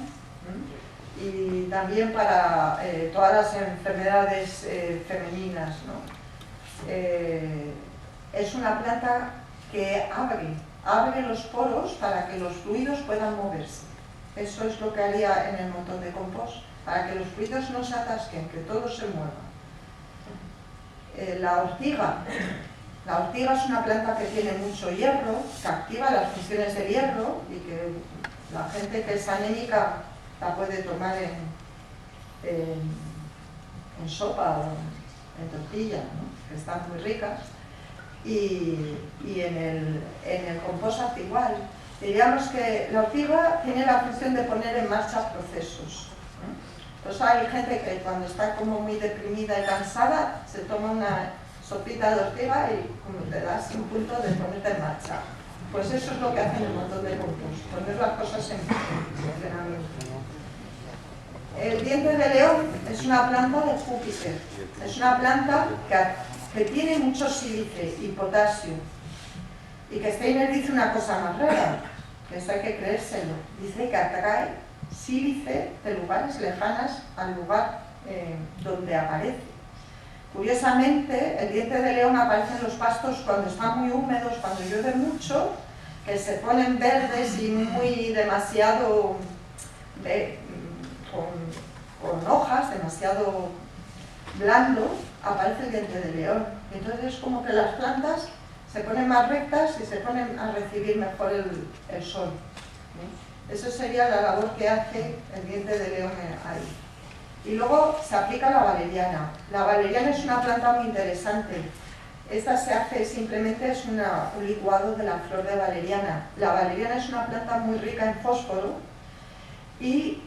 y también para todas las enfermedades femeninas, ¿no? Es una planta que abre los poros para que los fluidos puedan moverse. Eso es lo que haría en el montón de compost, para que los fluidos no se atasquen, que todo se mueva. La ortiga es una planta que tiene mucho hierro, que activa las funciones del hierro y que la gente que es anémica la puede tomar en sopa o en tortilla, ¿no? Que están muy ricas. Y en el compost hace igual. Diríamos que la ortiga tiene la función de poner en marcha procesos. Entonces hay gente que cuando está como muy deprimida y cansada se toma una sopita de ortiga y como te das un punto de ponerte en marcha. Pues eso es lo que hacen un montón de compost, poner las cosas en funcionamiento. El diente de león es una planta de Júpiter, es una planta que tiene mucho sílice y potasio. Y que Steiner dice una cosa más rara, que eso hay que creérselo. Dice que atrae sílice de lugares lejanos al lugar donde aparece. Curiosamente, el diente de león aparece en los pastos cuando están muy húmedos, cuando llueve mucho, que se ponen verdes y muy demasiado con hojas, demasiado blando, aparece el diente de león. Entonces es como que las plantas se ponen más rectas y se ponen a recibir mejor el sol. Eso sería la labor que hace el diente de león ahí. Y luego se aplica la valeriana. La valeriana es una planta muy interesante. Esta se hace simplemente, es un licuado de la flor de valeriana. La valeriana es una planta muy rica en fósforo y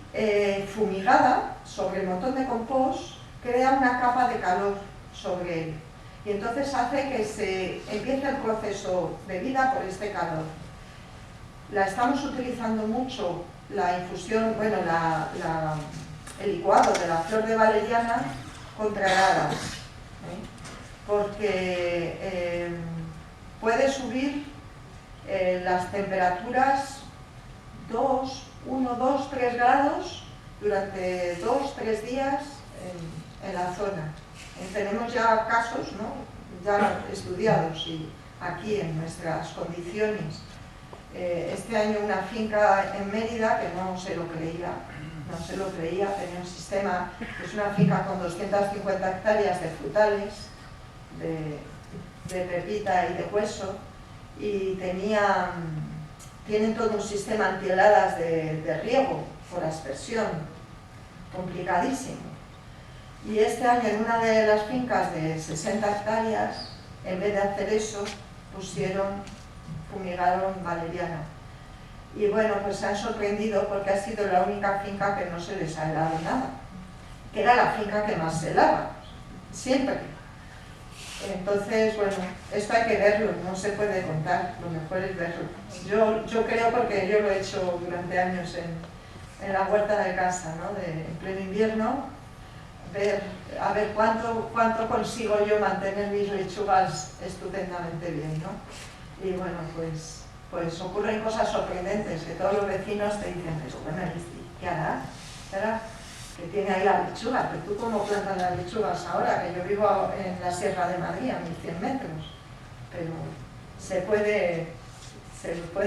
fumigada sobre el montón de compost crea una capa de calor sobre él. Y entonces hace que se empiece el proceso de vida por este calor. La estamos utilizando mucho, la infusión, bueno, el licuado de la flor de valeriana contra heladas, porque puede subir las temperaturas 1, 2, 3 grados durante 2, 3 días en la zona. Tenemos ya casos, ¿no?, ya estudiados y aquí en nuestras condiciones. Este año una finca en Mérida que no se lo creía, tenía un sistema, es una finca con 250 hectáreas de frutales, de pepita y de hueso, y tienen todo un sistema antiheladas de riego por aspersión, complicadísimo. Y este año en una de las fincas de 60 hectáreas, en vez de hacer eso, fumigaron valeriana. Y bueno, pues se han sorprendido porque ha sido la única finca que no se les ha helado nada, que era la finca que más se helaba, siempre. Entonces, bueno, esto hay que verlo, no se puede contar, lo mejor es verlo. Yo creo, porque yo lo he hecho durante años en la huerta de casa, ¿no?, en pleno invierno, a ver cuánto consigo yo mantener mis lechugas estupendamente bien, ¿no? Y bueno, pues ocurren cosas sorprendentes, que todos los vecinos te dicen, pero bueno, ¿qué hará? Que tiene ahí la lechuga, pero tú cómo plantas las lechugas ahora, que yo vivo en la Sierra de Madrid, a 1100 metros, pero se puede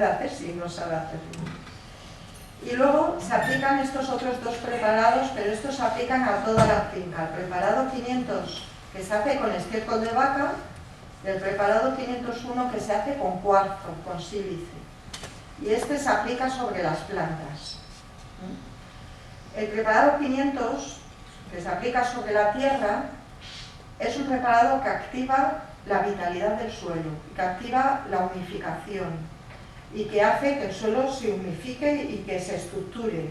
hacer si no sabe hacerlo. Y luego se aplican estos otros dos preparados, pero estos se aplican a toda la finca. El preparado 500, que se hace con estiércol de vaca, y el preparado 501, que se hace con cuarzo, con sílice. Y este se aplica sobre las plantas. El preparado 500, que se aplica sobre la tierra, es un preparado que activa la vitalidad del suelo, que activa la humificación y que hace que el suelo se humifique y que se estructure.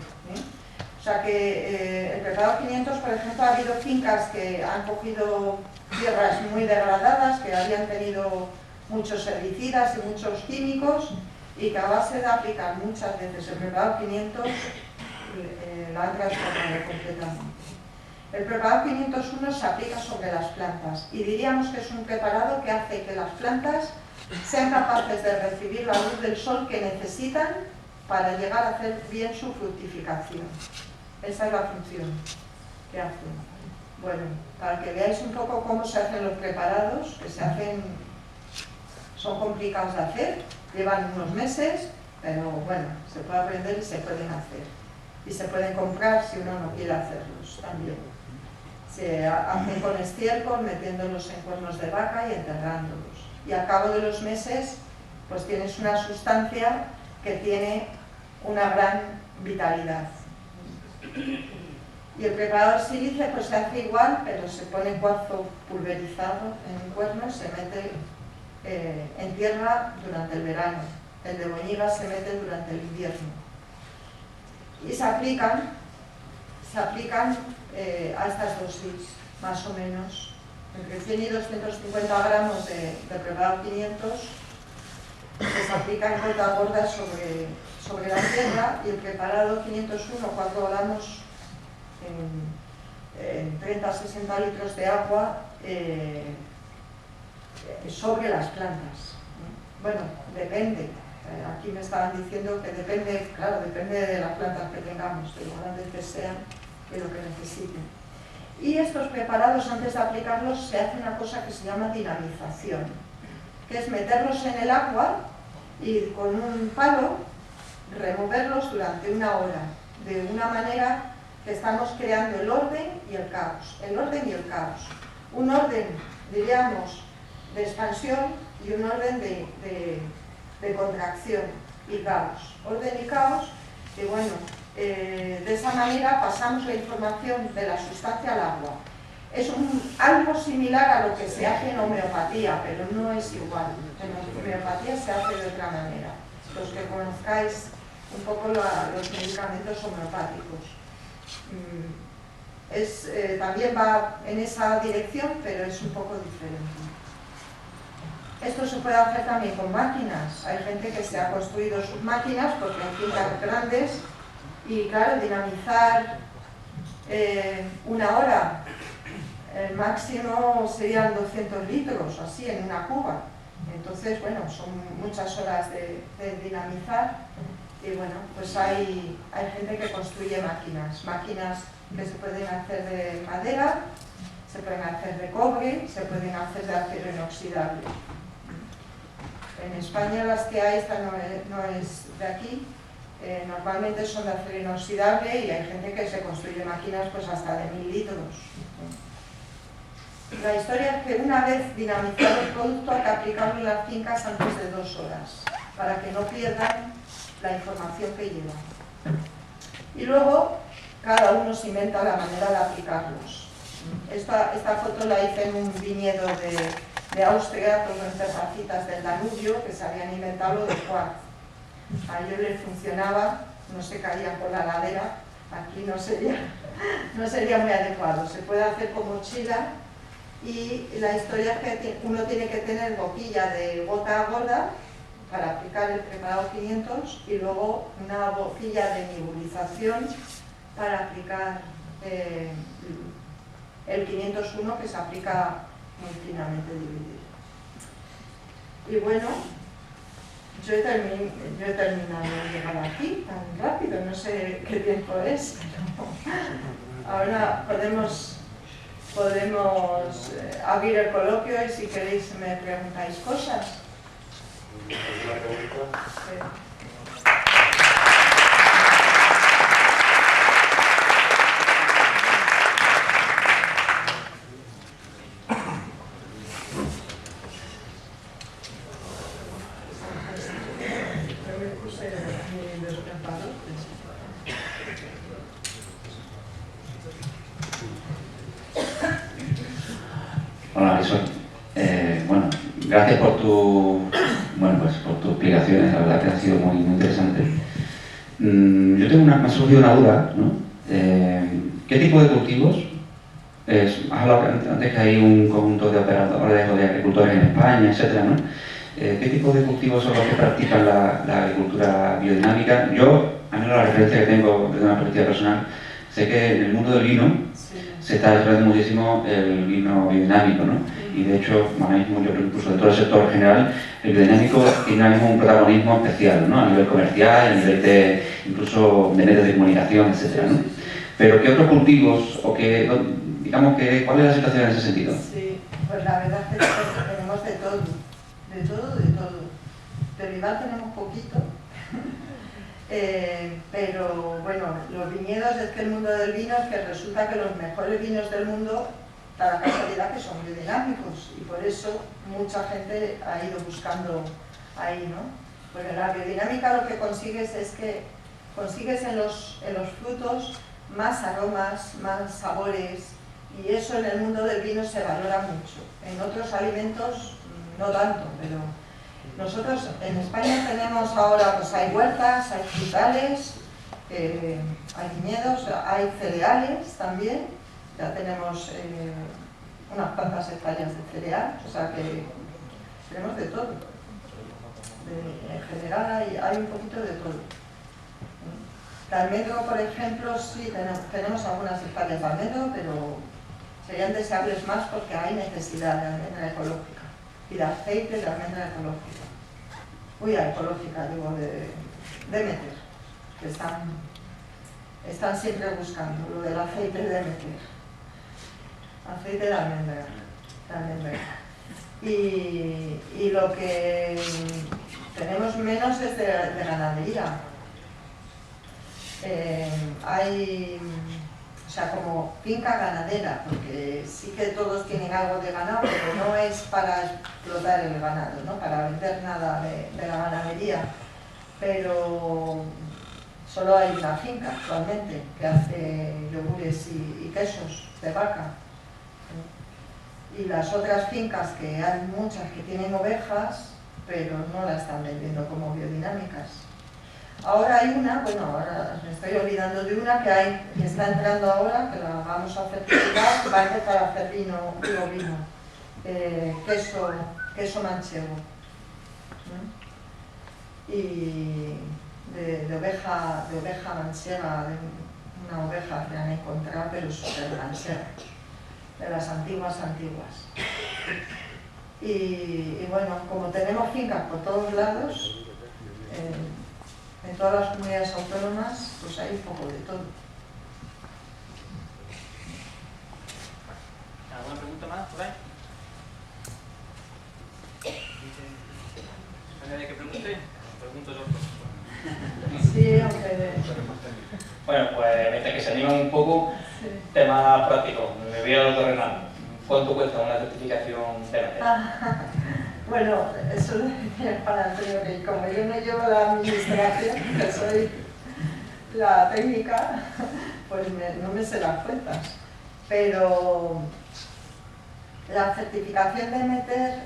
O sea que el preparado 500, por ejemplo, ha habido fincas que han cogido tierras muy degradadas, que habían tenido muchos herbicidas y muchos químicos, y que a base de aplicar muchas veces el preparado 500 la han transformado completamente. El preparado 501 se aplica sobre las plantas y diríamos que es un preparado que hace que las plantas sean capaces de recibir la luz del sol que necesitan para llegar a hacer bien su fructificación. Esa es la función que hacen. Bueno, para que veáis un poco cómo se hacen los preparados, que son complicados de hacer, llevan unos meses, pero bueno, se puede aprender y se pueden hacer. Y se pueden comprar si uno no quiere hacerlos también. Se hacen con estiércol, metiéndolos en cuernos de vaca y enterrándolos. Y al cabo de los meses, pues tienes una sustancia que tiene una gran vitalidad. Y el preparado de sílice pues se hace igual, pero se pone cuarzo pulverizado en un cuerno y se mete en tierra durante el verano. El de boñiga se mete durante el invierno. Y se aplican a estas dosis, más o menos, entre 100 y 250 gramos de preparado 500 que se aplica en gota gorda sobre la tierra, y el preparado 501 4 gramos en 30-60 litros de agua sobre las plantas. Bueno, depende. Aquí me estaban diciendo que depende, claro, depende de las plantas que tengamos, de lo grandes que sean, de lo que necesiten. Y estos preparados, antes de aplicarlos, se hace una cosa que se llama dinamización, que es meterlos en el agua y con un palo removerlos durante 1 hora, de una manera que estamos creando el orden y el caos. El orden y el caos. Un orden, diríamos, de expansión y un orden de contracción y caos. Orden y caos, y bueno, de esa manera pasamos la información de la sustancia al agua. Es algo similar a lo que se hace en homeopatía, pero no es igual. En homeopatía se hace de otra manera. Los que conozcáis un poco los medicamentos homeopáticos. También va en esa dirección, pero es un poco diferente. Esto se puede hacer también con máquinas. Hay gente que se ha construido sus máquinas porque en fincas grandes, y claro, dinamizar 1 hora, el máximo serían 200 litros, así, en una cuba. Entonces, bueno, son muchas horas de dinamizar, y bueno, pues hay gente que construye máquinas que se pueden hacer de madera, se pueden hacer de cobre, se pueden hacer de acero inoxidable. En España las que hay, esta no es de aquí, normalmente son de acero inoxidable, y hay gente que se construye máquinas pues hasta de 1000 litros. La historia es que una vez dinamizado el producto hay que aplicarlo en las fincas antes de 2 horas, para que no pierdan la información que llevan. Y luego cada uno se inventa la manera de aplicarlos. Esta foto la hice en un viñedo de Austria, todo en terracitas del Danubio, que se habían inventado lo de quartz. A ellos les funcionaba, no se caían por la ladera. Aquí no sería muy adecuado. Se puede hacer con mochila, y la historia es que uno tiene que tener boquilla de gota gorda para aplicar el preparado 500, y luego una boquilla de nebulización para aplicar el 501, que se aplica muy finamente dividido. Y bueno, yo he terminado de llegar aquí tan rápido, no sé qué tiempo es, pero ahora podemos abrir el coloquio, y si queréis me preguntáis cosas. ¿Alguna pregunta? Hola, Marisol. Bueno, gracias por tus explicaciones, la verdad que ha sido muy interesante. Yo me ha surgido una duda, ¿no? ¿Qué tipo de cultivos? Has hablado antes que hay un conjunto de operadores o de agricultores en España, etcétera, ¿no? ¿Qué tipo de cultivos son los que practican la agricultura biodinámica? Yo, a mí la referencia que tengo desde una perspectiva personal, sé que en el mundo del vino se está desarrollando muchísimo el vino biodinámico, ¿no? Y de hecho, ahora mismo yo creo que incluso de todo el sector general, el biodinámico tiene ahora mismo un protagonismo especial, ¿no? A nivel comercial, a nivel incluso de medios de comunicación, etcétera, ¿no? Pero ¿qué otros cultivos o digamos que cuál es la situación en ese sentido? Sí, pues la verdad es que tenemos de todo. Derivar tenemos poquito, pero bueno, los viñedos, es que el mundo del vino es que resulta que los mejores vinos del mundo, da la casualidad que son biodinámicos, y por eso mucha gente ha ido buscando ahí, ¿no? Porque la biodinámica lo que consigues es que consigues en los frutos más aromas, más sabores, y eso en el mundo del vino se valora mucho. En otros alimentos no tanto, pero nosotros en España tenemos ahora, pues hay huertas, hay frutales, hay viñedos, hay cereales también. Ya tenemos unas cuantas hectáreas de cereal, o sea que tenemos de todo. En general hay un poquito de todo. De almendro, por ejemplo, sí tenemos algunas hectáreas de almendro, pero serían deseables más porque hay necesidad de almendra ecológica y de aceite de almendra ecológica. Ecológica, digo, de Demeter, que están siempre buscando lo del aceite de Demeter, aceite de almendra. Y lo que tenemos menos es de ganadería. O sea, como finca ganadera, porque sí que todos tienen algo de ganado, pero no es para explotar el ganado, ¿no? Para vender nada de la ganadería. Pero solo hay una finca actualmente que hace yogures y quesos de vaca. Y las otras fincas, que hay muchas que tienen ovejas, pero no las están vendiendo como biodinámicas. Ahora hay una, bueno, ahora me estoy olvidando de una que está entrando ahora, que la vamos a certificar, va a empezar a hacer vino, queso manchego. Y de oveja manchega, de una oveja que han encontrado, pero súper manchega, de las antiguas. Y bueno, como tenemos fincas por todos lados, en todas las comunidades autónomas, pues hay un poco de todo. ¿Alguna pregunta más por ahí? ¿Alguien que pregunte? Pregunto yo. Sí, aunque... Bueno, pues mientras que se animan un poco, Sí. tema práctico. Me voy a lo terrenal. ¿Cuánto cuesta una certificación de Demeter? Bueno, eso lo decía para Antonio, que como yo no llevo la administración, que soy la técnica, pues no me sé las cuentas. Pero la certificación de Demeter,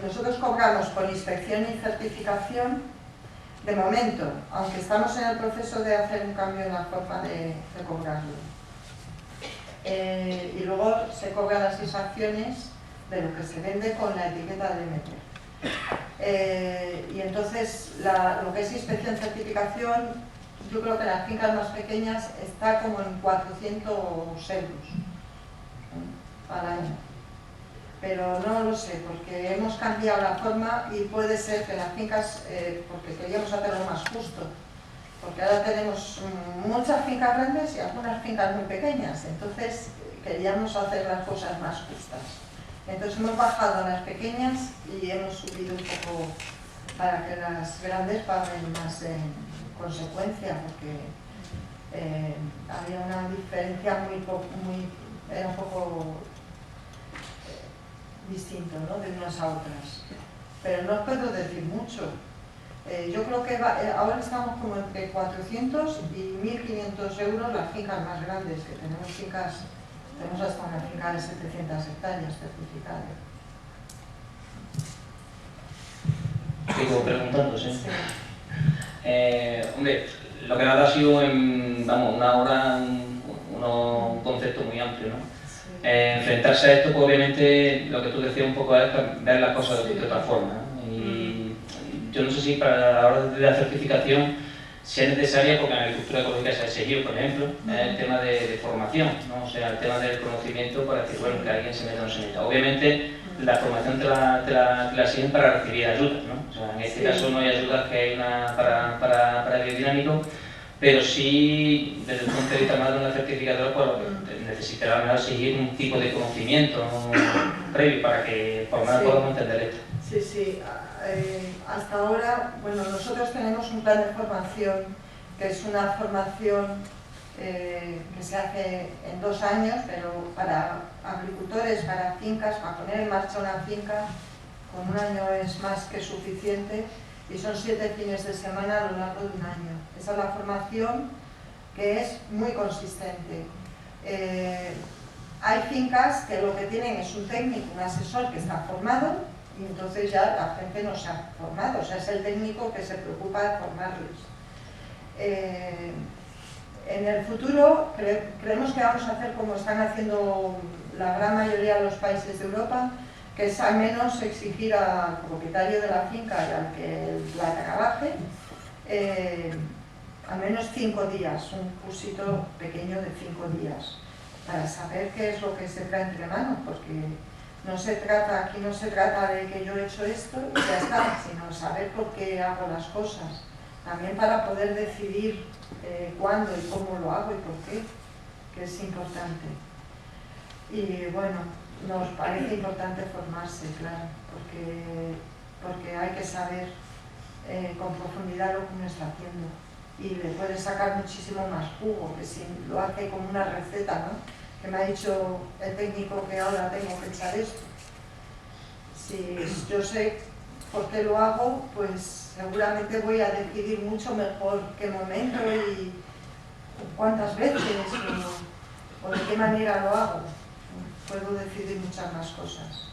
nosotros cobramos por inspección y certificación de momento, aunque estamos en el proceso de hacer un cambio en la forma de cobrarlo. Y luego se cobran las exacciones de lo que se vende con la etiqueta de Demeter. Y entonces lo que es inspección certificación, yo creo que en las fincas más pequeñas está como en 400 euros al año. Pero no lo sé, porque hemos cambiado la forma y puede ser que las fincas, porque queríamos hacerlo más justo, porque ahora tenemos muchas fincas grandes y algunas fincas muy pequeñas, entonces queríamos hacer las cosas más justas. Entonces hemos bajado a las pequeñas y hemos subido un poco para que las grandes paguen más en consecuencia, porque había una diferencia era un poco distinto, ¿no?, de unas a otras. Pero no os puedo decir mucho. Yo creo que ahora estamos como entre 400 y 1.500 euros las fincas más grandes, que tenemos hasta una finca de 700 hectáreas certificada. Sigo preguntándose. Sí. Hombre, lo que nada ha sido en una hora un concepto muy amplio, ¿no? Sí. Enfrentarse a esto, pues obviamente lo que tú decías un poco es ver las cosas de otra forma, ¿no? Y yo no sé si para la hora de la certificación si es necesaria, porque en la agricultura ecológica se ha seguido, por ejemplo, es el tema de formación, ¿no? O sea, el tema del conocimiento para decir, bueno, que alguien se meta o no se meta. Obviamente, la formación te la siguen para recibir ayudas, ¿no? O sea, en este caso no hay ayudas que hay una para biodinámico, pero sí, desde el punto de vista más de una certificadora, pues necesitará a lo mejor seguir un tipo de conocimiento previo para que por lo menos podamos entender esto. Sí, sí. Hasta ahora, bueno, nosotros tenemos un plan de formación que es una formación que se hace en 2 años, pero para agricultores, para fincas, para poner en marcha una finca, con 1 año es más que suficiente y son 7 fines de semana a lo largo de 1 año. Esa es la formación, que es muy consistente. Hay fincas que lo que tienen es un técnico, un asesor que está formado, y entonces ya la gente no se ha formado, o sea, es el técnico que se preocupa de formarles. En el futuro creemos que vamos a hacer como están haciendo la gran mayoría de los países de Europa, que es al menos exigir al propietario de la finca y al que la trabaje al menos 5 días, un cursito pequeño de 5 días, para saber qué es lo que se trae entre manos, porque aquí no se trata de que yo he hecho esto y ya está, sino saber por qué hago las cosas, también para poder decidir cuándo y cómo lo hago y por qué, que es importante. Y bueno, nos parece importante formarse, claro, porque hay que saber con profundidad lo que uno está haciendo y le puede sacar muchísimo más jugo que si lo hace como una receta, ¿no? Que me ha dicho el técnico que ahora tengo que echar esto. Si yo sé por qué lo hago, pues seguramente voy a decidir mucho mejor qué momento y cuántas veces o de qué manera lo hago. Puedo decidir muchas más cosas.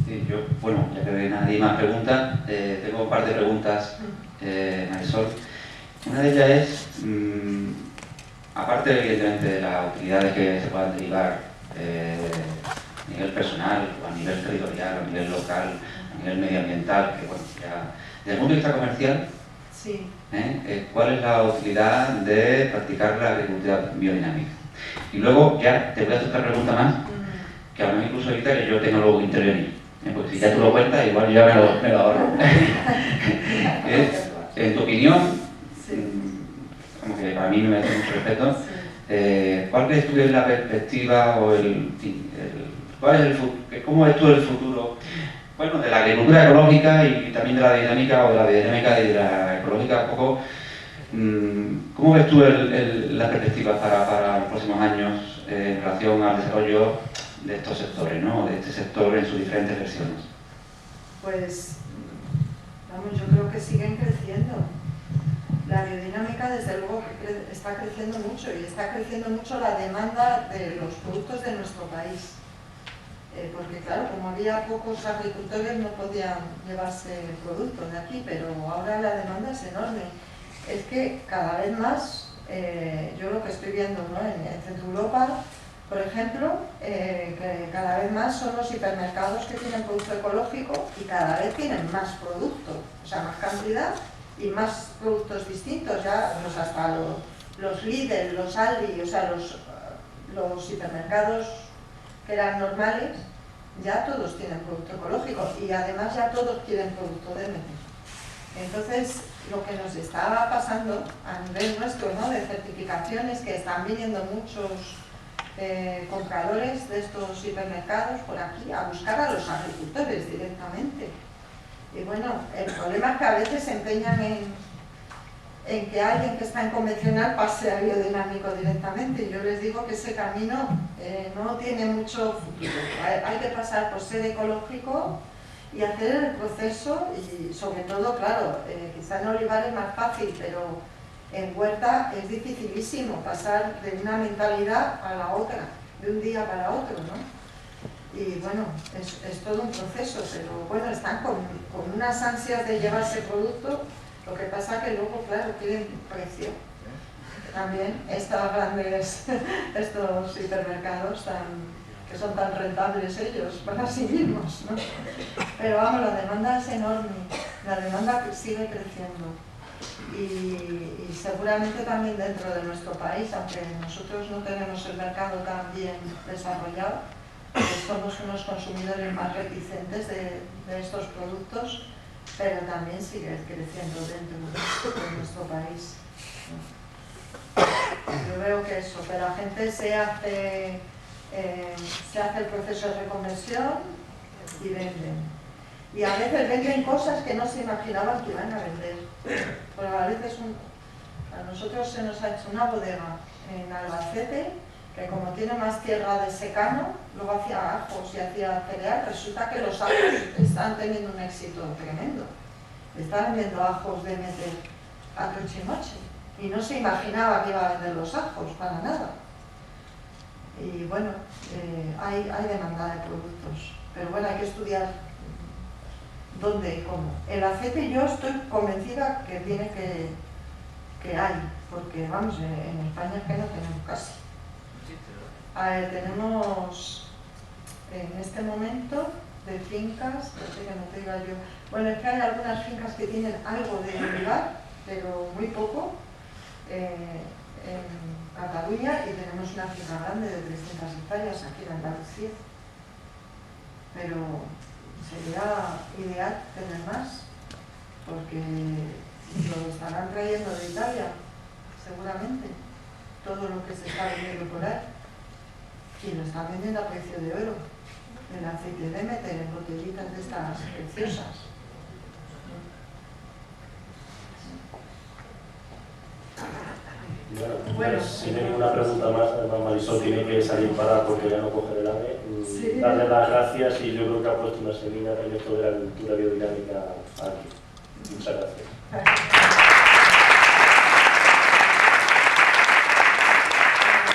Sí, yo, bueno, ya que nadie más pregunta, tengo un par de preguntas, Marisol. Una de ellas es, aparte evidentemente de las utilidades que se puedan derivar a nivel personal, o a nivel territorial, a nivel local, a nivel medioambiental, que bueno, ya desde el punto de vista comercial, sí. ¿Cuál es la utilidad de practicar la agricultura biodinámica? Y luego ya te voy a hacer otra pregunta más, que a lo mejor incluso evita que yo tenga luego que intervenir, porque si ya tú lo cuentas, igual yo me lo ahorro. En tu opinión, como que para mí me merece mucho respeto, ¿cuál crees tú que es la perspectiva o cómo ves tú el futuro, bueno, de la agricultura ecológica y también de la dinámica o de la biodinámica y de la ecológica un poco? ¿Cómo ves tú las perspectivas para los próximos años en relación al desarrollo de estos sectores, ¿no? De este sector en sus diferentes versiones? Pues, vamos, yo creo que siguen creciendo. La biodinámica, desde luego, está creciendo mucho y está creciendo mucho la demanda de los productos de nuestro país. Porque, claro, como había pocos agricultores, no podían llevarse productos de aquí, pero ahora la demanda es enorme. Es que cada vez más, yo lo que estoy viendo, ¿no? en Centro Europa, por ejemplo, que cada vez más son los hipermercados que tienen producto ecológico y cada vez tienen más producto, o sea, más cantidad y más productos distintos, ya pues hasta los Lidl, los Aldi, o sea, los hipermercados que eran normales, ya todos tienen producto ecológico y además ya todos quieren producto DMT. Entonces, lo que nos estaba pasando a nivel nuestro, ¿no? de certificaciones, que están viniendo muchos compradores de estos hipermercados por aquí a buscar a los agricultores directamente. Y bueno, el problema es que a veces se empeñan en que alguien que está en convencional pase a biodinámico directamente. Y yo les digo que ese camino no tiene mucho futuro. Hay que pasar por ser ecológico y hacer el proceso y sobre todo, claro, quizá en olivar es más fácil, pero en huerta es dificilísimo pasar de una mentalidad a la otra, de un día para otro, ¿no? Y bueno, es todo un proceso, pero bueno, están con unas ansias de llevarse producto, lo que pasa que luego, claro, tienen precio. También estos hipermercados que son tan rentables ellos para sí mismos, ¿no? Pero vamos, la demanda es enorme, la demanda sigue creciendo y seguramente también dentro de nuestro país, aunque nosotros no tenemos el mercado tan bien desarrollado, pues somos unos consumidores más reticentes de estos productos, pero también sigue creciendo dentro de nuestro país, ¿no? Yo veo que eso, que la gente se hace el proceso de reconversión y venden. Y a veces venden cosas que no se imaginaban que iban a vender. Pero a veces a nosotros se nos ha hecho una bodega en Albacete, que como tiene más tierra de secano, luego hacía ajos y hacía cereal, resulta que los ajos están teniendo un éxito tremendo. Están vendiendo ajos de meter a trochinoche y no se imaginaba que iba a vender los ajos, para nada. Y bueno, hay demanda de productos, pero bueno, hay que estudiar dónde y cómo. El aceite yo estoy convencida que tiene que hay, porque vamos, en España es que no tenemos casi. A ver, tenemos en este momento de fincas, parece que no te diga yo, bueno, es que hay algunas fincas que tienen algo de olivar, pero muy poco, en Cataluña, y tenemos una finca grande de 300 hectáreas aquí en Andalucía. Pero sería ideal tener más, porque lo estarán trayendo de Italia, seguramente, todo lo que se está vendiendo por ahí, y lo están vendiendo a precio de oro, el aceite de Demeter en botellitas de estas preciosas. Bueno, si no hay ninguna pregunta más, además Marisol tiene que salir para porque ya no coge el AVE. Sí. Darle las gracias y yo creo que ha puesto una semilla en esto de la agricultura biodinámica aquí. Muchas gracias.